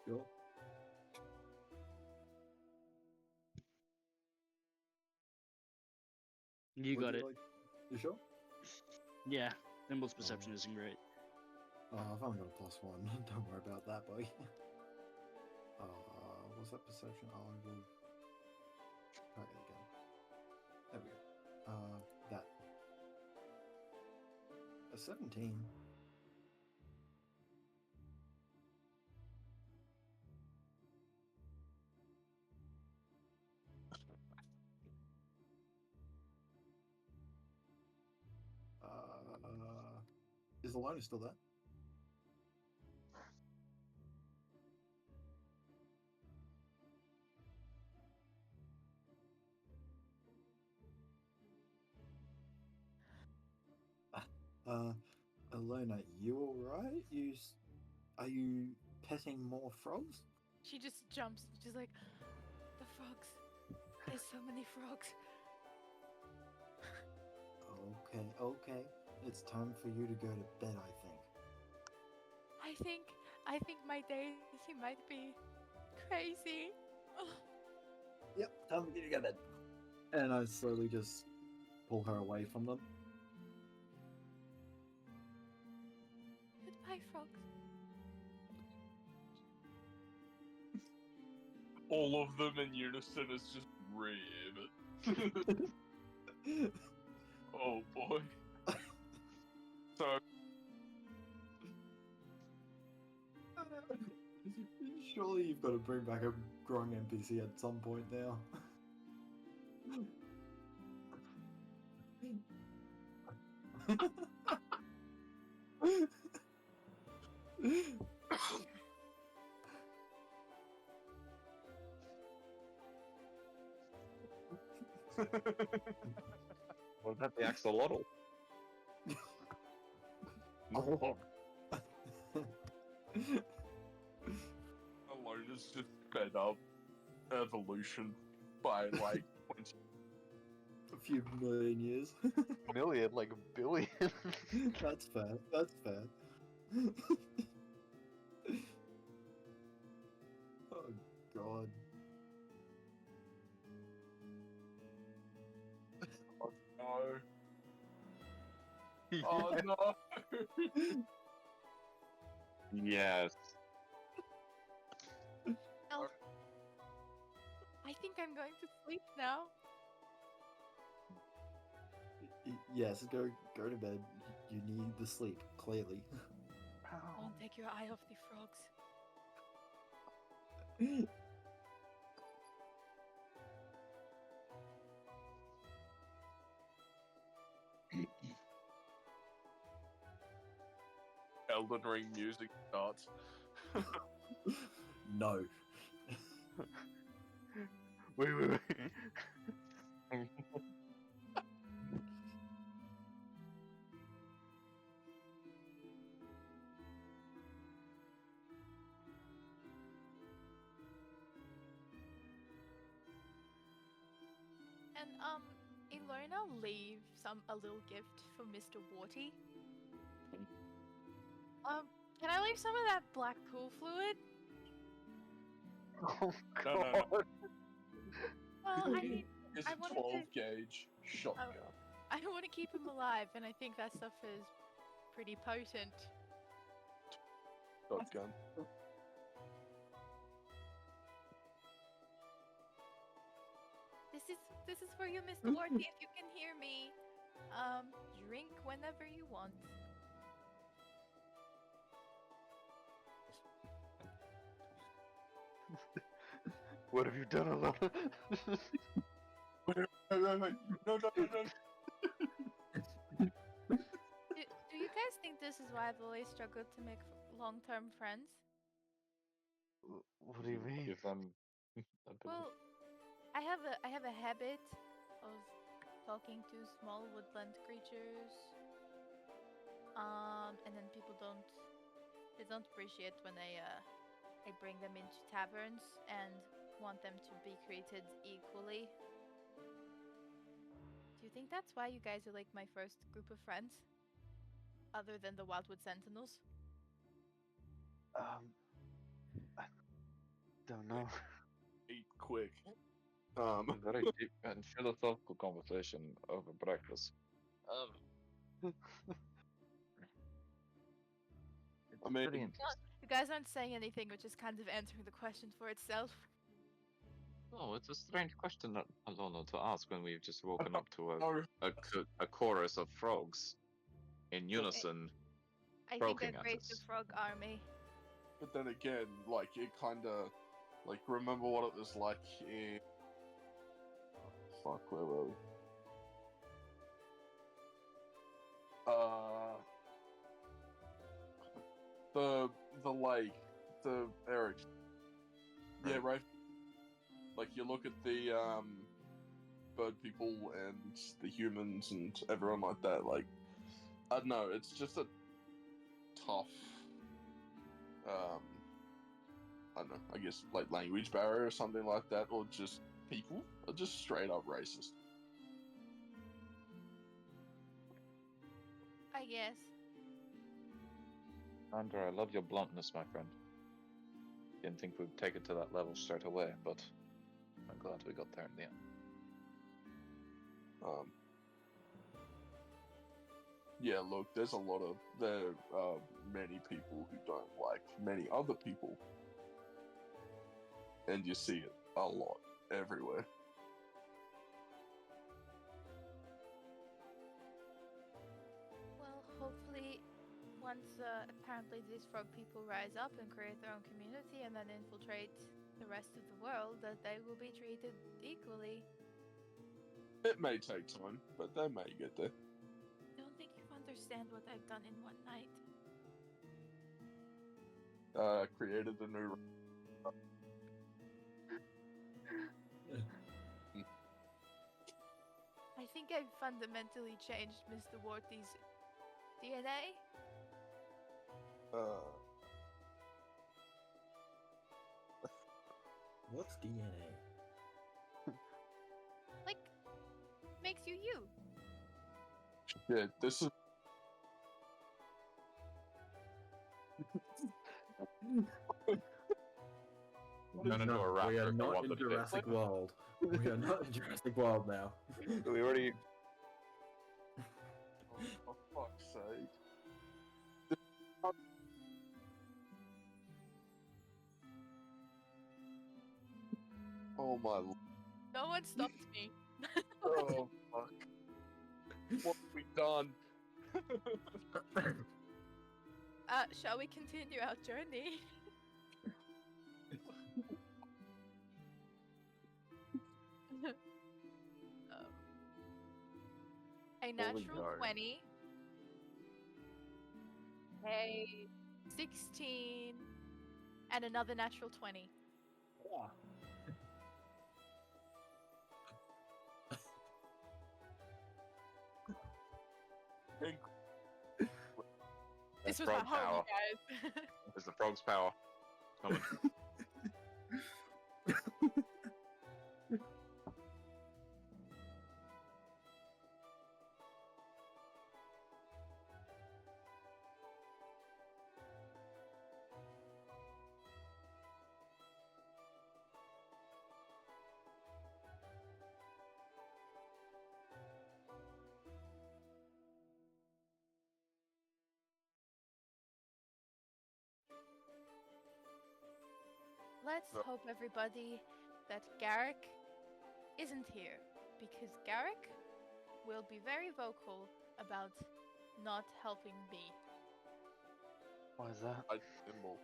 Sure. You Would got it. You sure? Yeah, Nimble's perception isn't great. Oh, I've only got a +1. Don't worry about that, boy. What's that perception? I will try it again. There we go. That. A 17. Is Ilona still there? Ilona, you alright? Are you petting more frogs? She just jumps. She's like, the frogs. There's so many frogs. Okay. It's time for you to go to bed, I think. I think my deity might be crazy. Yep, time for you to go to bed. And I slowly just pull her away from them. Goodbye, frogs. All of them in unison is just rib. Oh boy. So Surely you've got to bring back a growing NPC at some point now. What about the axolotl? Alone is just sped up evolution by like 20. A few million years. Million, like a billion. That's fair. That's fair. Oh god. Oh no. Oh no. Yes. Elf. I think I'm going to sleep now. Yes, go to bed. You need the sleep, clearly. Don't take your eye off the frogs. Elden Ring music starts. No. Wait. And Ilona leave a little gift for Mr. Warty. Can I leave some of that black pool fluid? Oh No, god. no, no. Well, I mean, It's I a wanted 12 to. gauge shotgun. I want to keep him alive, and I think that stuff is pretty potent. Shotgun. This is for you, Mr. Warty. If you can hear me, drink whenever you want. What have you done, Ilona? Wait. No. Do you guys think this is why I've always struggled to make long-term friends? What do you mean? Give them a bit Well, I have a habit of talking to small woodland creatures. And then people don't appreciate when I bring them into taverns and want them to be treated equally. Do you think that's why you guys are like my first group of friends? Other than the Wildwood Sentinels? I don't know. Eat quick. a very deep and philosophical conversation over breakfast. It's I mean- pretty interesting. You guys aren't saying anything, which is kind of answering the question for itself. Oh, it's a strange question, Alona, to ask when we've just woken up to No. a chorus of frogs in unison. I think Croaking I at raised a us. frog army. But then again, like, it kinda... Like, remember what it was like in... Fuck, where were we? The lake, the Eric. Yeah, Right. right. Like, you look at the, bird people and the humans and everyone like that, like, I don't know, it's just a tough, I don't know, I guess, like, language barrier or something like that, or just people are just straight up racist. I guess. Andrew, I love your bluntness, my friend. Didn't think we'd take it to that level straight away, but I'm glad we got there in the end. Yeah, look, there are many people who don't like many other people. And you see it a lot, everywhere. Well, hopefully once apparently these frog people rise up and create their own community and then infiltrate the rest of the world, that they will be treated equally. It may take time, but they may get there. I don't think you understand what I've done in one night. Created a new. I think I've fundamentally changed Mr. Worthy's DNA. What's DNA? Like, makes you you. Yeah, this is. We're gonna do a rap we are for not what in the bit- Jurassic World. We are not in Jurassic World now. We already. Oh, for fuck's sake. Oh my. No one stopped me. Oh fuck. What have we done? Shall we continue our journey? A natural go. 20. A 16. And another natural 20. Yeah. This was frog my home, power. you guys. It's the frog's power. Coming. Let's hope, everybody, that Garrick isn't here, because Garrick will be very vocal about not helping me. Why is that? Hide symbol.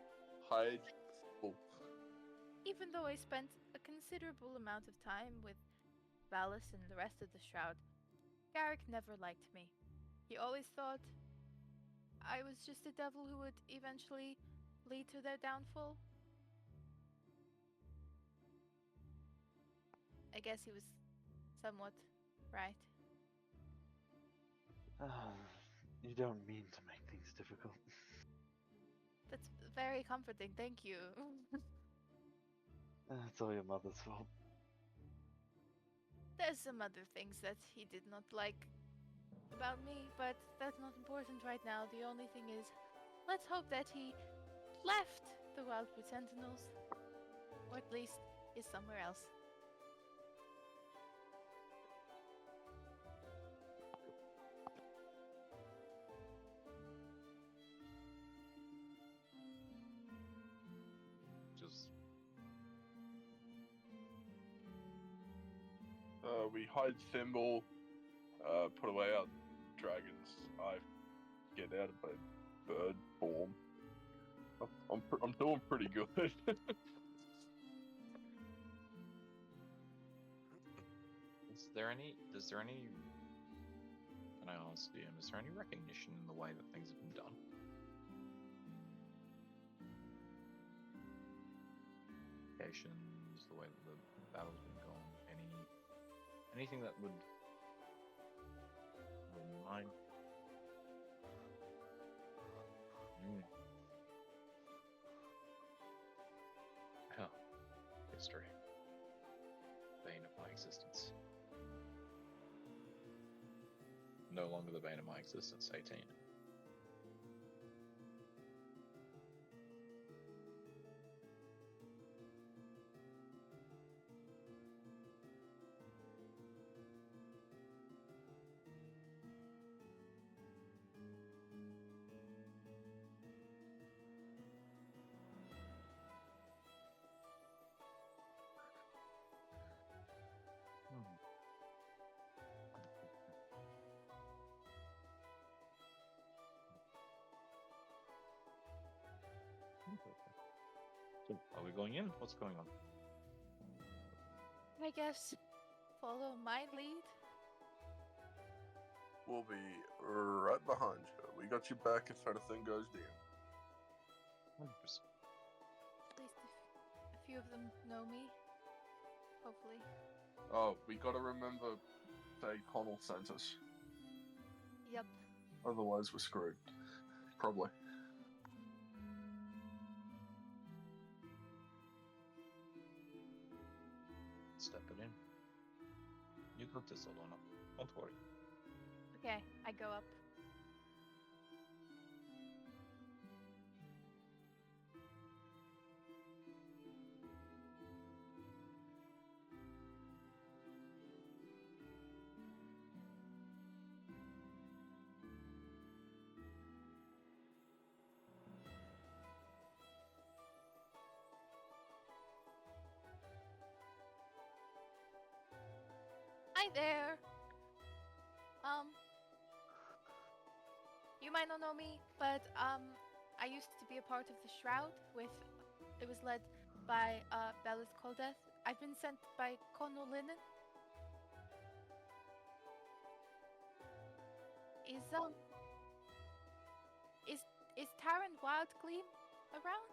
Hide symbol. Even though I spent a considerable amount of time with Valis and the rest of the Shroud, Garrick never liked me. He always thought I was just a devil who would eventually lead to their downfall. I guess he was somewhat right. You don't mean to make things difficult. That's very comforting, thank you. It's all your mother's fault. There's some other things that he did not like about me, but that's not important right now. The only thing is, let's hope that he left the Wildwood Sentinels, or at least is somewhere else. Just We hide Thimble, put away our dragon's eye, get out of my bird form. I'm doing pretty good. Is there any? Can I ask you? Is there any recognition in the way that things have been done? Locations, the way that the battle's been gone. Anything that would remind. Hell, history. Bane of my existence. No longer the bane of my existence, 18. Are we going in? What's going on? I guess follow my lead. We'll be right behind you. We got you back if anything goes down. 100%. At least a few of them know me. Hopefully. Oh, we gotta remember Day Connell sent us. Yep. Otherwise, we're screwed. Probably. Step it in. You got this, Ilona. Don't worry. Okay, I go up. Hi there. You might not know me, but I used to be a part of the Shroud with. It was led by Bellis Coldeth. I've been sent by Connell Linen. Is Taryn Wildgleam around?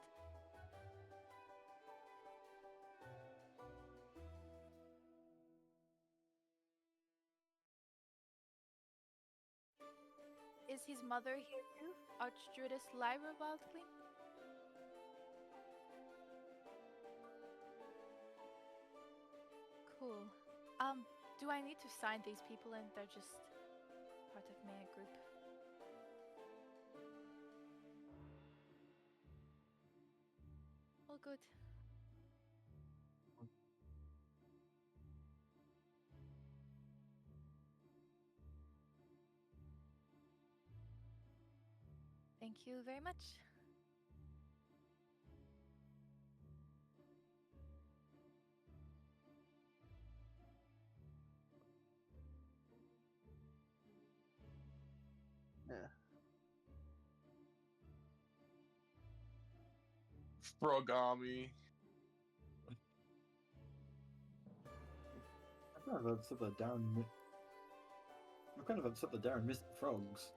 Is his mother here too? Archdruidess Lyra Wildgleam? Cool. Do I need to sign these people in? They're just part of my group. All good. Thank you very much. Yeah. Frog Army. I'm kind of upset that Darren missed the frogs.